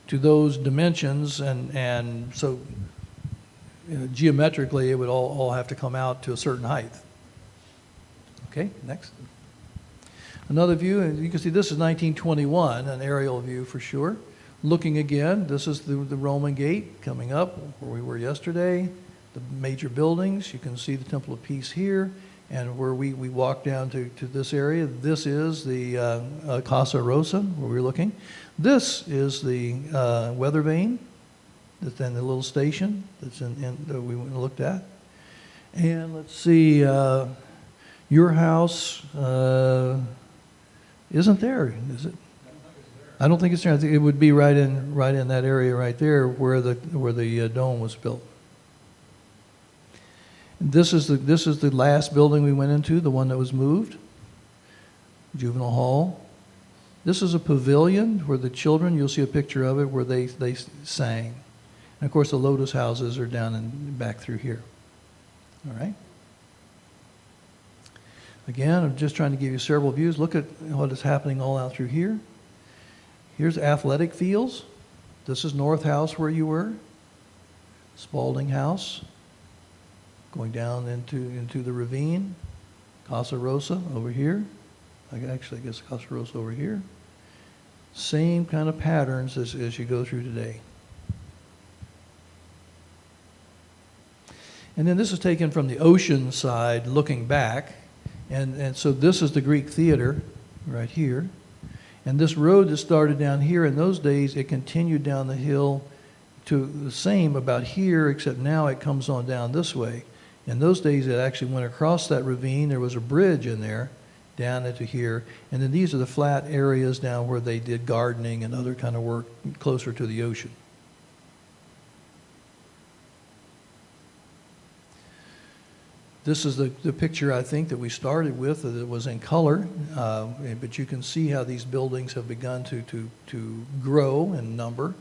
[SPEAKER 1] to those dimensions, and so geometrically it would all have to come out to a certain height. Okay, next. Another view, and you can see this is 1921, an aerial view for sure. Looking again, this is the Roman gate coming up where we were yesterday, the major buildings. You can see the Temple of Peace here, and where we walk down to this area. This is the Casa Rosa, where we're looking. This is the weather vane that's in the little station that's that we looked at. And let's see, your house isn't there, is it? I don't think it's there. I think it would be right in that area right there where the dome was built. This is the last building we went into, the one that was moved, Juvenile Hall. This is a pavilion where the children, you'll see a picture of it, where they sang. And of course the Lotus Houses are down and back through here. All right. Again, I'm just trying to give you several views. Look at what is happening all out through here. Here's athletic fields. This is North House where you were. Spaldinghouse. Going down into the ravine. Casa Rosa over here. I guess Casa Rosa over here. Same kind of patterns as you go through today. And then this is taken from the ocean side looking back. And so this is the Greek theater right here. And this road that started down here, in those days, it continued down the hill to the same about here, except now it comes on down this way. In those days, it actually went across that ravine. There was a bridge in there down into here. And then these are the flat areas down where they did gardening and other kind of work closer to the ocean. This is the picture, I think, that we started with, that it was in color, but you can see how these buildings have begun to grow in number.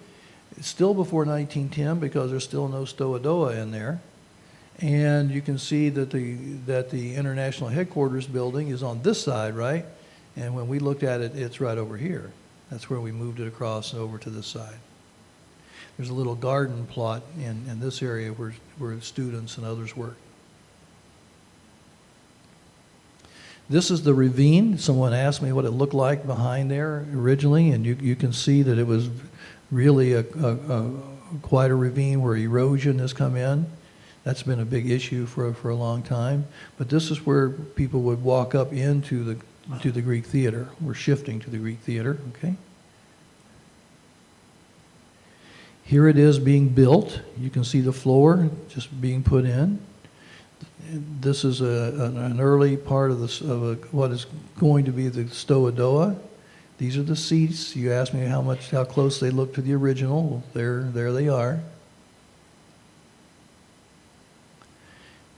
[SPEAKER 1] It's still before 1910 because there's still no Stoa in there. And you can see that the International Headquarters building is on this side, right? And when we looked at it, it's right over here. That's where we moved it across over to this side. There's a little garden plot in this area where students and others work. This is the ravine. Someone asked me what it looked like behind there originally, and you can see that it was really quite a ravine where erosion has come in. That's been a big issue for a long time. But this is where people would walk up into the Greek theater. We're shifting to the Greek theater, okay? Here it is being built. You can see the floor just being put in. This is an early part of what is going to be the Stoa. These are the seats. You asked me how close they look to the original. Well, there they are.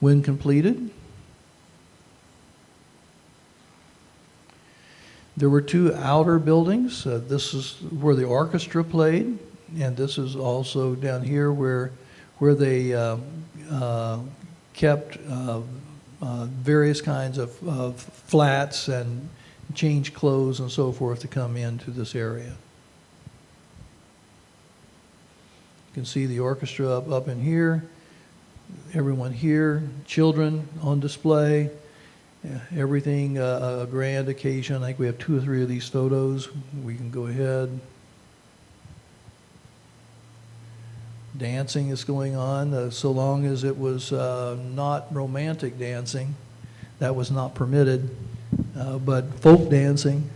[SPEAKER 1] When completed, there were two outer buildings. This is where the orchestra played, and this is also down here where they kept various kinds of flats and change clothes and so forth to come into this area. You can see the orchestra up in here, everyone here, children on display, everything a grand occasion. I think we have 2 or 3 of these photos. We can go ahead. Dancing is going on, so long as it was not romantic dancing, that was not permitted, but folk dancing.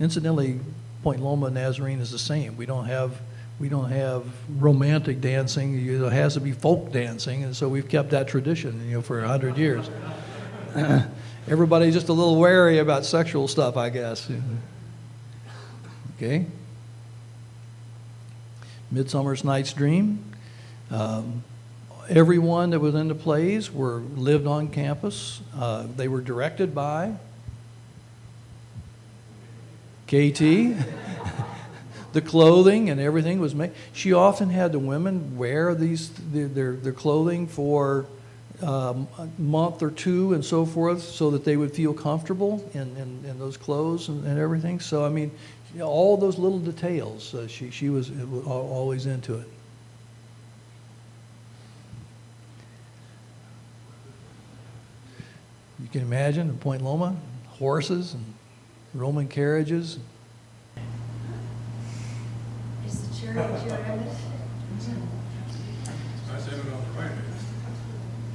[SPEAKER 1] Incidentally, Point Loma Nazarene is the same. We don't have romantic dancing. It has to be folk dancing, and so we've kept that tradition, for 100 years. Everybody's just a little wary about sexual stuff, I guess. Okay. Midsummer's Night's Dream. Everyone that was in the plays lived on campus. They were directed by KT. The clothing and everything was made. She often had the women wear their clothing for a month or two and so forth, so that they would feel comfortable in those clothes and everything. So I mean, all those little details, she was always into it. You can imagine in Point Loma, horses and Roman carriages.
[SPEAKER 12] Is the church your Earlest?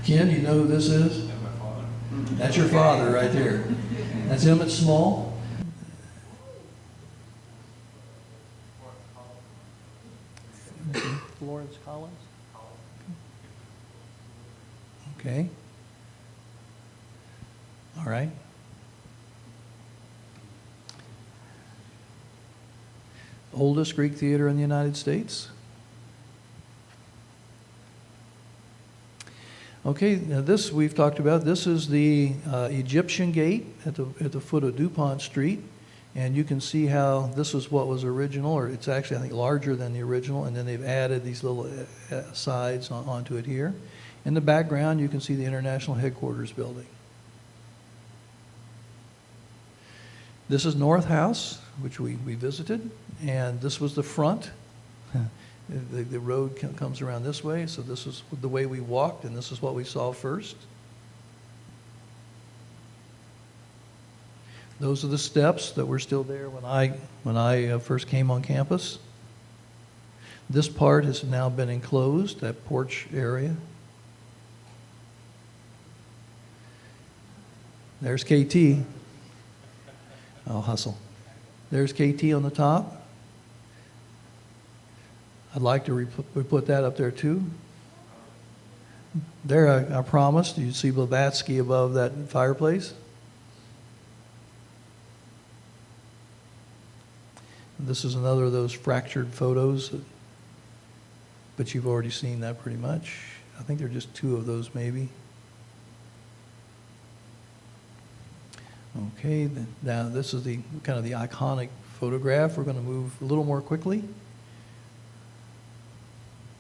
[SPEAKER 1] Ken, you know who this is?
[SPEAKER 8] And my father.
[SPEAKER 1] That's your father right there. That's Emmett Small. Florence Collins. Okay. All right. Oldest Greek theater in the United States. Okay, now this we've talked about. This is the Egyptian gate at the foot of DuPont Street, and you can see how this is what was original, or it's actually I think larger than the original, and then they've added these little sides onto it here. In the background, you can see the International Headquarters building. This is North House, which we visited, and this was the front. The road comes around this way, so this is the way we walked, and this is what we saw first. Those are the steps that were still there when I first came on campus. This part has now been enclosed, that porch area. There's KT. I'll hustle. There's KT on the top. I'd like to put that up there too. There, I promised. You see Blavatsky above that fireplace. This is another of those fractured photos, but you've already seen that pretty much. I think there are just two of those maybe. Okay, now this is the kind of the iconic photograph. We're going to move a little more quickly.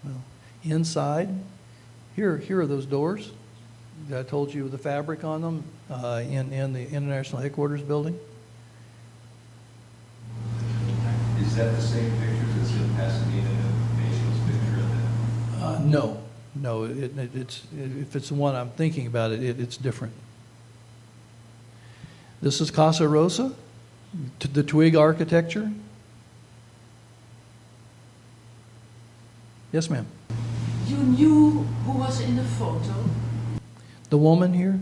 [SPEAKER 1] Well, inside, here are those doors that I told you with the fabric on them in the International Headquarters building.
[SPEAKER 10] Is that the same picture that's in Pasadena, National's picture of that?
[SPEAKER 1] No, it's if it's the one I'm thinking about, it's different. This is Casa Rosa, the twig architecture. Yes, ma'am.
[SPEAKER 12] You knew who was in the photo?
[SPEAKER 1] The woman here?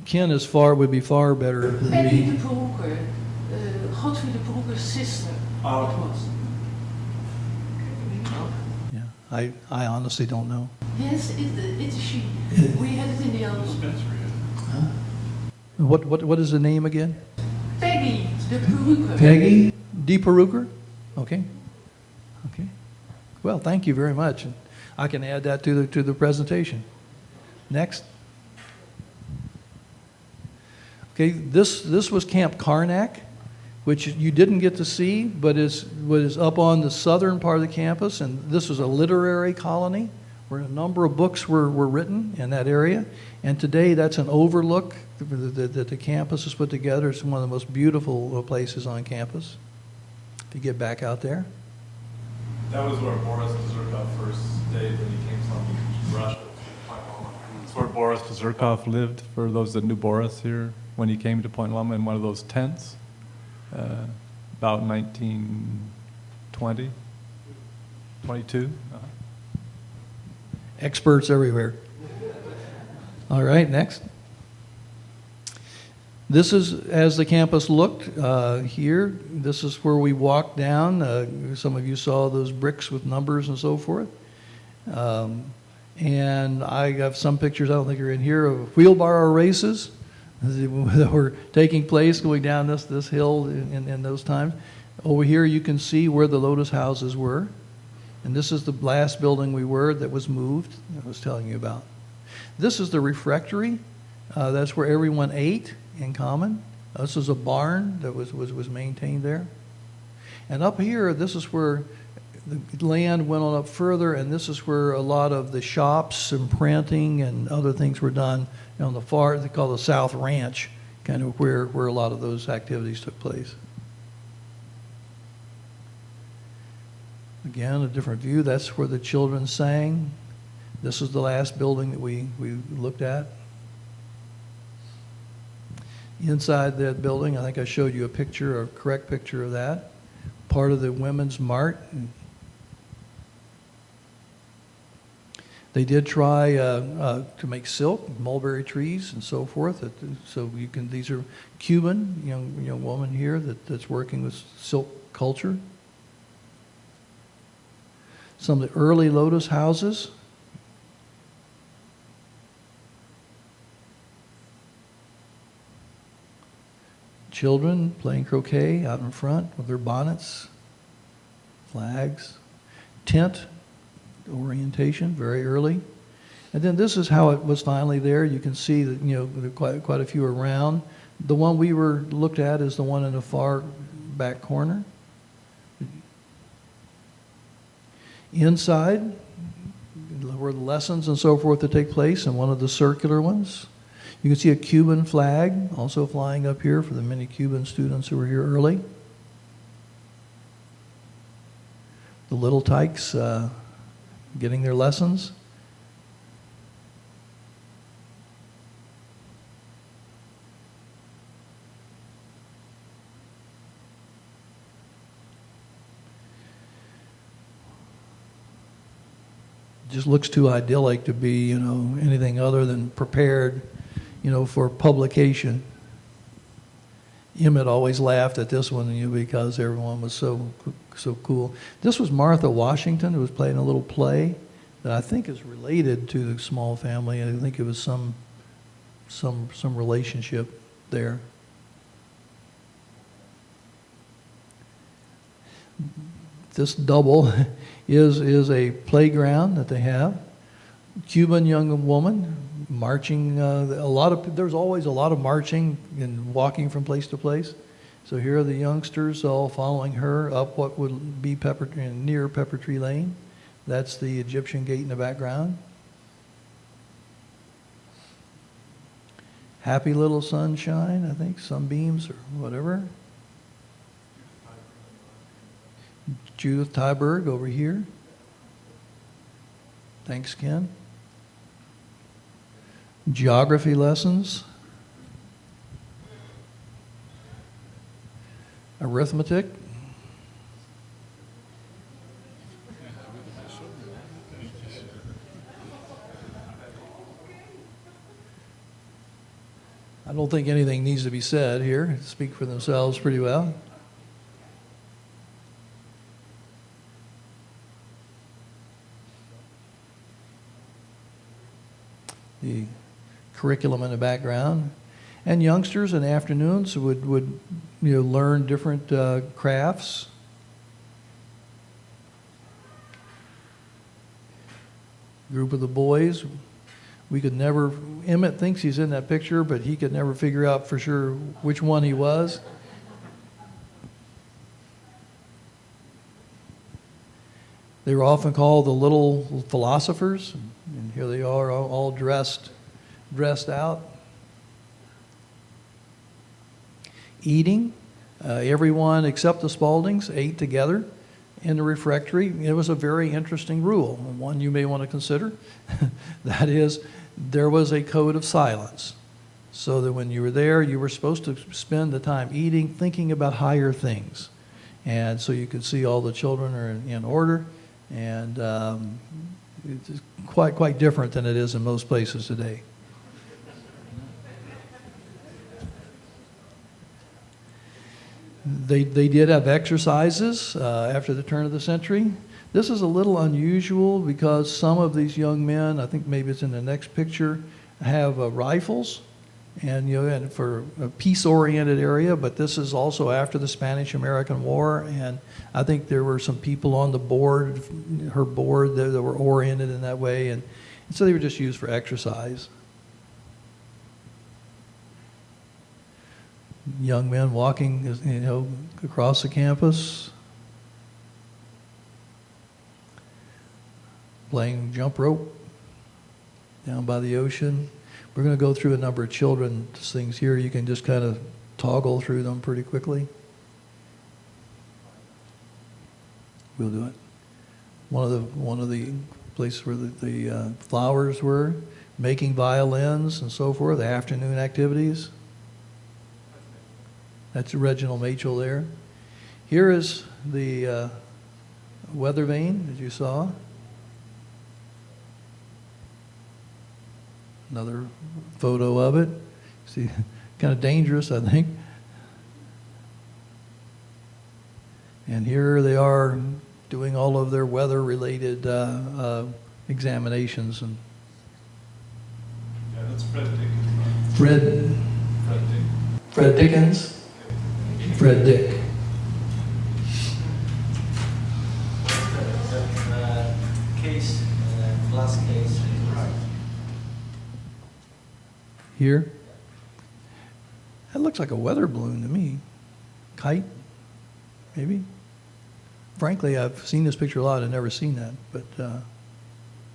[SPEAKER 1] Ken would be far better than
[SPEAKER 12] Peggy
[SPEAKER 1] me.
[SPEAKER 12] de Perucker, Godfrey de Perucker's sister.
[SPEAKER 10] Oh.
[SPEAKER 12] It was.
[SPEAKER 1] Yeah, I honestly don't know.
[SPEAKER 12] Yes, it is she. We had it in the album.
[SPEAKER 1] What is the name again?
[SPEAKER 12] Peggy de Perucker.
[SPEAKER 1] Peggy de Perucker? Okay. Okay. Well, thank you very much. And I can add that to the presentation. Next. Okay, this was Camp Karnak, which you didn't get to see, but was up on the southern part of the campus, and this was a literary colony where a number of books were written in that area. And today that's an overlook that the campus has put together. It's one of the most beautiful places on campus to get back out there.
[SPEAKER 8] That was where Boris Kazurkov first stayed when he came from Russia.
[SPEAKER 6] It's where Boris Kazurkov lived, for those that knew Boris here, when he came to Point Loma in one of those tents, about 1920, 22.
[SPEAKER 1] Experts everywhere. All right, next. This is as the campus looked here. This is where we walked down. Some of you saw those bricks with numbers and so forth. And I have some pictures, I don't think are in here, of wheelbarrow races. that were taking place going down this hill in those times. Over here you can see where the Lotus Houses were. And this is the last building we were that was moved, I was telling you about. This is the refectory. That's where everyone ate in common. This is a barn that was maintained there. And up here, this is where the land went on up further, and this is where a lot of the shops and printing and other things were done. And on the far, they call the South Ranch, kind of where a lot of those activities took place. Again, a different view. That's where the children sang. This is the last building that we looked at. Inside that building, I think I showed you a picture, a correct picture of that. Part of the women's mart. They did try to make silk, mulberry trees, and so forth. So you can. These are Cuban young woman here that's working with silk culture. Some of the early Lotus houses. Children playing croquet out in front with their bonnets, flags, tent orientation very early. And then this is how it was finally there. You can see that there are quite a few around. The one we were looked at is the one in the far back corner. Inside, where the lessons and so forth that take place, and one of the circular ones. You can see a Cuban flag also flying up here for the many Cuban students who were here early. The little tykes getting their lessons. Just looks too idyllic to be, anything other than prepared, for publication. Emmett always laughed at this one because everyone was so cool. This was Martha Washington, who was playing a little play that I think is related to the small family. I think it was some relationship there. This double is a playground that they have. Cuban young woman marching. There's always a lot of marching and walking from place to place. So here are the youngsters all following her up what would be near Pepper Tree Lane. That's the Egyptian gate in the background. Happy Little Sunshine, I think, sunbeams or whatever. Judith Tyberg over here. Thanks, Ken. Geography lessons. Arithmetic. I don't think anything needs to be said here. They speak for themselves pretty well. The curriculum in the background, and youngsters in afternoons would learn different crafts. Group of the boys, we could never. Emmett thinks he's in that picture, but he could never figure out for sure which one he was. They were often called the little philosophers, and here they are all dressed out. Eating, everyone except the Spaldings ate together in the refectory. It was a very interesting rule, and one you may want to consider. That is, there was a code of silence, so that when you were there, you were supposed to spend the time eating, thinking about higher things. And so you could see all the children are in order. And it's quite different than it is in most places today. They did have exercises after the turn of the century. This is a little unusual because some of these young men, I think maybe it's in the next picture, have rifles. And, and for a peace-oriented area, but this is also after the Spanish-American War, and I think there were some people on the board, her board, that were oriented in that way, and so they were just used for exercise. Young men walking, across the campus, playing jump rope down by the ocean. We're going to go through a number of children's things here. You can just kind of toggle through them pretty quickly. We'll do it. One of the places where the flowers were, making violins and so forth, the afternoon activities. That's Reginald Machel there. Here is the weather vane that you saw. Another photo of it. See, kind of dangerous, I think. And here they are doing all of their weather-related examinations. And
[SPEAKER 8] yeah, that's Fred Dickens.
[SPEAKER 1] Fred Dickens? Fred Dick.
[SPEAKER 4] Case, glass case.
[SPEAKER 1] Here. That looks like a weather balloon to me. Kite, maybe? Frankly, I've seen this picture a lot. I've never seen that, but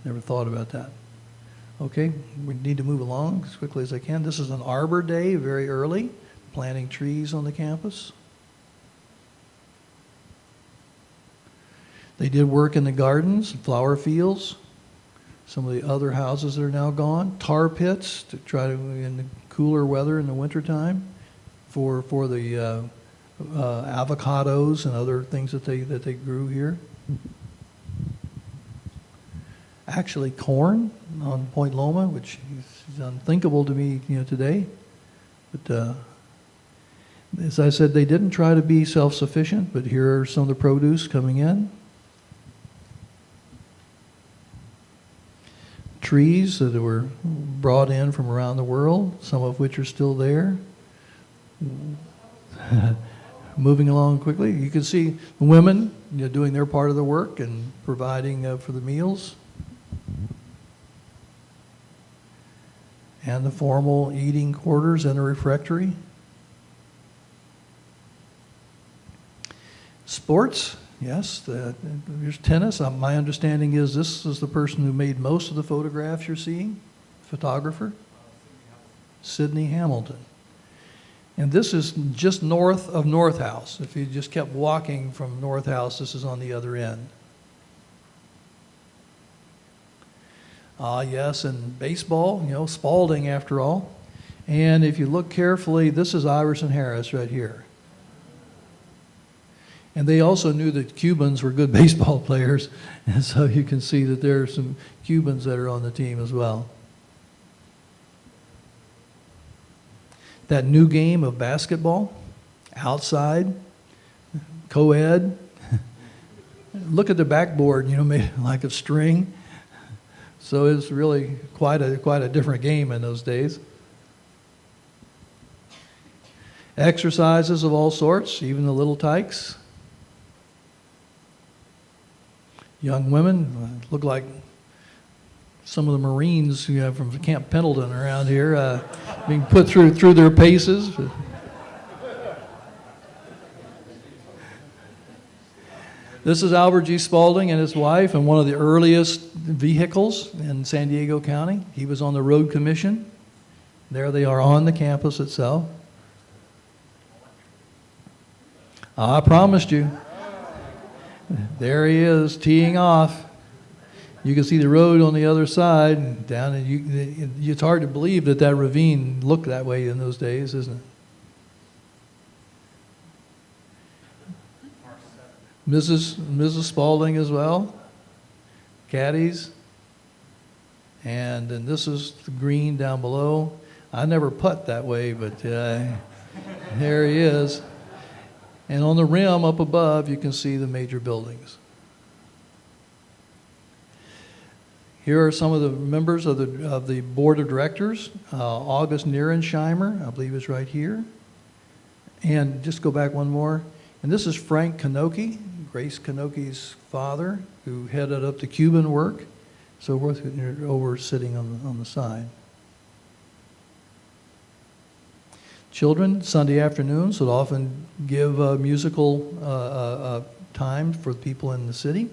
[SPEAKER 1] never thought about that. Okay, we need to move along as quickly as I can. This is an Arbor Day, very early, planting trees on the campus. They did work in the gardens, flower fields. Some of the other houses that are now gone. Tar pits to try to, in the cooler weather in the wintertime, for the avocados and other things that they grew here. Actually, corn on Point Loma, which is unthinkable to me, today. But as I said, they didn't try to be self-sufficient. But here are some of the produce coming in. Trees that were brought in from around the world, some of which are still there. Moving along quickly, you can see the women doing their part of the work and providing for the meals. And the formal eating quarters and the refectory. Sports. Yes, there's tennis. My understanding is this is the person who made most of the photographs you're seeing, photographer, Sidney Hamilton. And this is just north of North House. If you just kept walking from North House, this is on the other end. Yes, and baseball, Spalding after all. And if you look carefully, this is Iverson Harris right here. And they also knew that Cubans were good baseball players, and so you can see that there are some Cubans that are on the team as well. That new game of basketball, outside, co-ed. Look at the backboard, made like of string. So it's really quite a different game in those days. Exercises of all sorts, even the little tykes. Young women look like some of the Marines from Camp Pendleton around here being put through their paces. This is Albert G. Spalding and his wife in one of the earliest vehicles in San Diego County. He was on the road commission. There they are on the campus itself. I promised you. There he is, teeing off. You can see the road on the other side down, and it's hard to believe that ravine looked that way in those days, isn't it? Mrs. Spalding as well, caddies, and then this is the green down below. I never putt that way, but there he is. And on the rim up above, you can see the major buildings. Here are some of the members of the board of directors. August Nierensheimer, I believe, is right here. And just go back one more. And this is Frank Kanoki, Grace Kanoki's father, who headed up the Cuban work. So we're over sitting on the side. Children, Sunday afternoons would often give musical time for people in the city.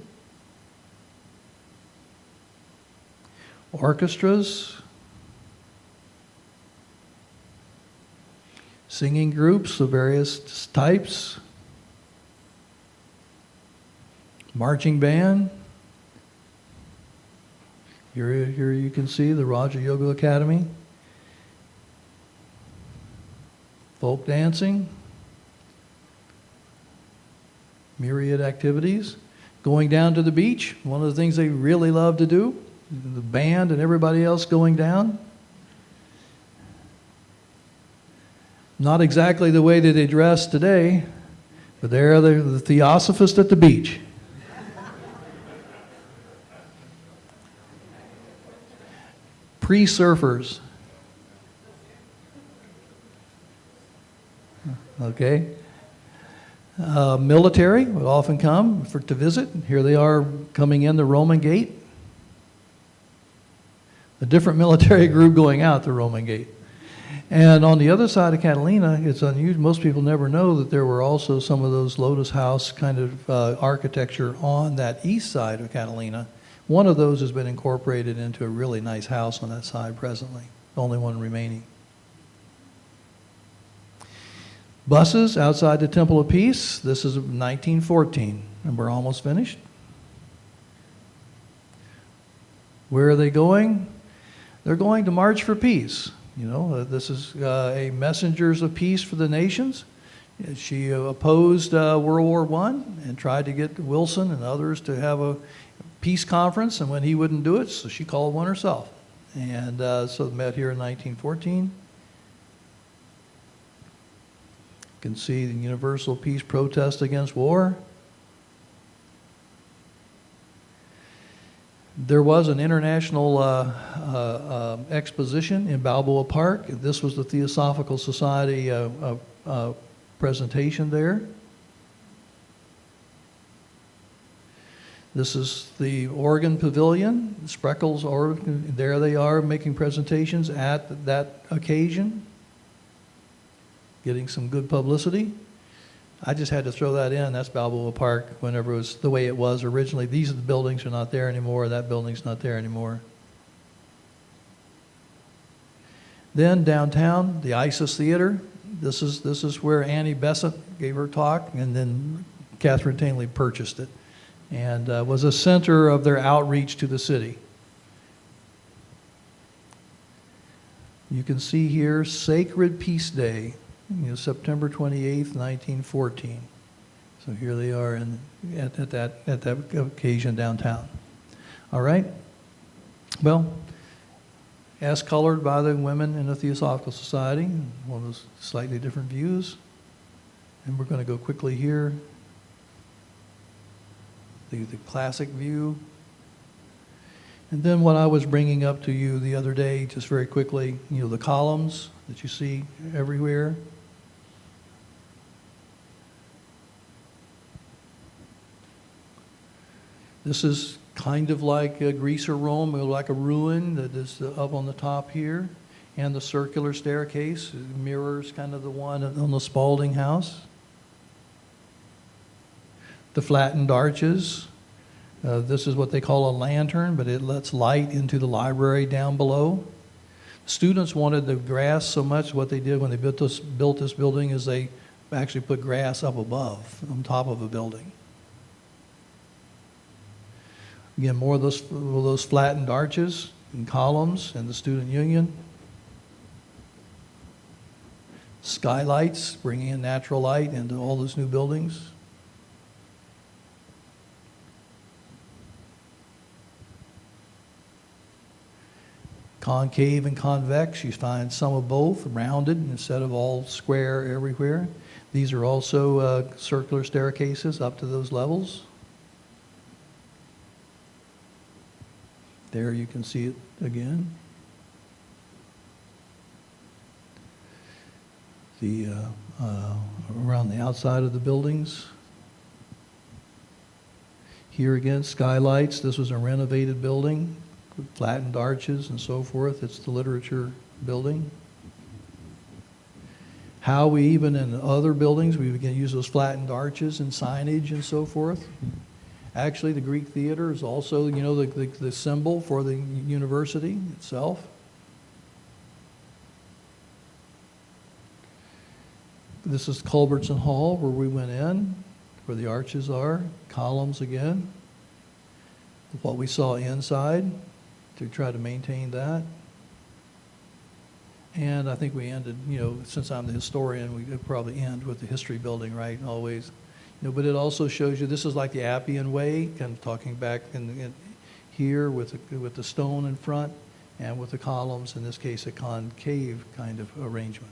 [SPEAKER 1] Orchestras, singing groups of various types, marching band. Here you can see the Raja Yoga Academy. Folk dancing. Myriad activities. Going down to the beach, one of the things they really love to do. The band and everybody else going down. Not exactly the way that they dress today, but they're the Theosophists at the beach. Pre-surfers. Okay. Military would often come to visit. Here they are coming in the Roman gate. A different military group going out the Roman gate. And on the other side of Catalina, it's unusual. Most people never know that there were also some of those Lotus House kind of architecture on that east side of Catalina. One of those has been incorporated into a really nice house on that side presently. The only one remaining. Buses outside the Temple of Peace. This is 1914, and we're almost finished. Where are they going? They're going to march for peace. You know, this is a messengers of peace for the nations. She opposed World War I and tried to get Wilson and others to have a peace conference, and when he wouldn't do it, so she called one herself. And so they met here in 1914. You can see the universal peace protest against war. There was an international exposition in Balboa Park. This was the Theosophical Society presentation there. This is the Oregon Pavilion, Spreckles, Oregon. There they are making presentations at that occasion, getting some good publicity. I just had to throw that in. That's Balboa Park whenever it was the way it was originally. These are the buildings are not there anymore. That building's not there anymore. Then downtown, the Isis Theater. This is where Annie Besant gave her talk, and then Catherine Tainley purchased it, and was a center of their outreach to the city. You can see here Sacred Peace Day, September 28th, 1914. So here they are at that occasion downtown. All right. Well, as colored by the women in the Theosophical Society, one of those slightly different views. And we're going to go quickly here. The classic view. And then what I was bringing up to you the other day, just very quickly, the columns that you see everywhere. This is kind of like Greece or Rome, like a ruin that is up on the top here. And the circular staircase mirrors kind of the one on the Spaldinghouse. The flattened arches. This is what they call a lantern, but it lets light into the library down below. Students wanted the grass so much, what they did when they built this building is they actually put grass up above, on top of a building. Again, more of those flattened arches and columns and the student union. Skylights, bringing in natural light into all those new buildings. Concave and convex, you find some of both, rounded instead of all square everywhere. These are also circular staircases up to those levels. There you can see it again. The around the outside of the buildings. Here again, skylights. This was a renovated building with flattened arches and so forth. It's the literature building. How we even in other buildings, we began to use those flattened arches and signage and so forth. Actually, the Greek theater is also, you know, the symbol for the university itself. This is Culbertson Hall, where we went in, where the arches are, columns again. What we saw inside, to try to maintain that. And I think we ended, you know, since I'm the historian, we could probably end with the history building, right, always. You know, but it also shows you, this is like the Appian Way, kind of talking back in here with the stone in front and with the columns, in this case, a concave kind of arrangement.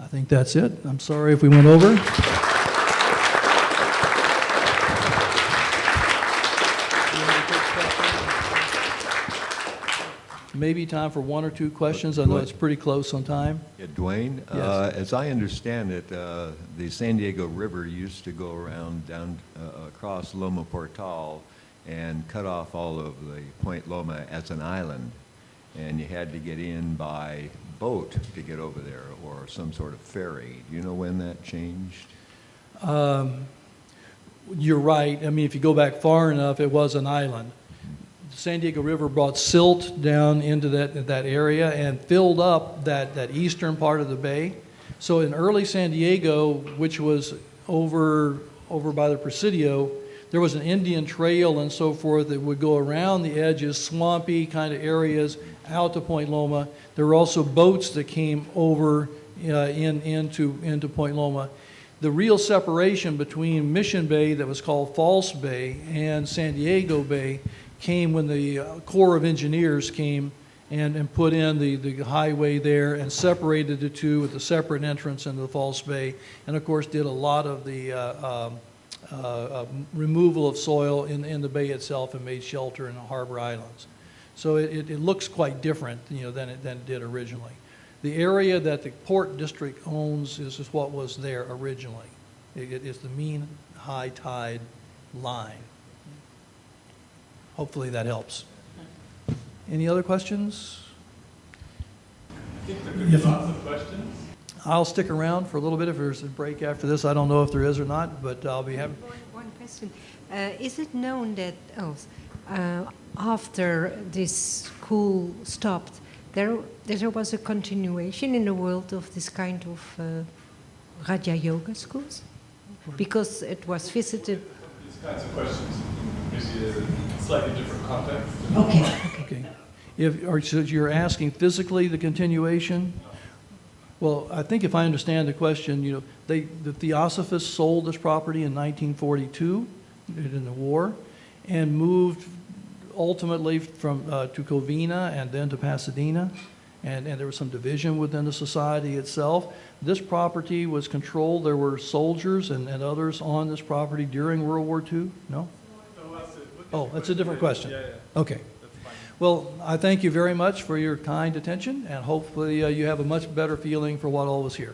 [SPEAKER 1] I think that's it. I'm sorry if we went over. Maybe time for one or two questions. I know it's pretty close on time.
[SPEAKER 10] Yeah, Dwayne,
[SPEAKER 1] Yes.
[SPEAKER 10] as I understand it, the San Diego River used to go around down across Loma Portal and cut off all of the Point Loma as an island, and you had to get in by boat to get over there, or some sort of ferry. Do you know when that changed?
[SPEAKER 1] You're right. I mean, if you go back far enough, it was an island. The San Diego River brought silt down into that area and filled up that eastern part of the bay. So in early San Diego, which was over by the Presidio, there was an Indian trail and so forth that would go around the edges, swampy kind of areas, out to Point Loma. There were also boats that came over into Point Loma. The real separation between Mission Bay, that was called False Bay, and San Diego Bay came when the Corps of Engineers came and put in the highway there and separated the two with a separate entrance into the False Bay, and of course did a lot of the removal of soil in the bay itself and made shelter in the harbor islands. So it looks quite different, you know, than it did originally. The area that the Port District owns is what was there originally. It is the mean high tide line. Hopefully that helps. Any other questions?
[SPEAKER 8] I think there could be lots of questions.
[SPEAKER 1] I'll stick around for a little bit if there's a break after this. I don't know if there is or not, but I'll be happy.
[SPEAKER 13] One question. Is it known that after this school stopped, there was a continuation in the world of this kind of Raja Yoga schools? Because it was visited.
[SPEAKER 8] These kinds of questions, maybe a slightly different context.
[SPEAKER 1] Okay. So you're asking physically the continuation? Well, I think if I understand the question, you know, the Theosophists sold this property in 1942 in the war, and moved ultimately from to Covina and then to Pasadena, and there was some division within the society itself. This property was controlled. There were soldiers and others on this property during World War II? No? Oh, that's a different question.
[SPEAKER 8] Yeah.
[SPEAKER 1] Okay. Well, I thank you very much for your kind attention, and hopefully you have a much better feeling for what all was here.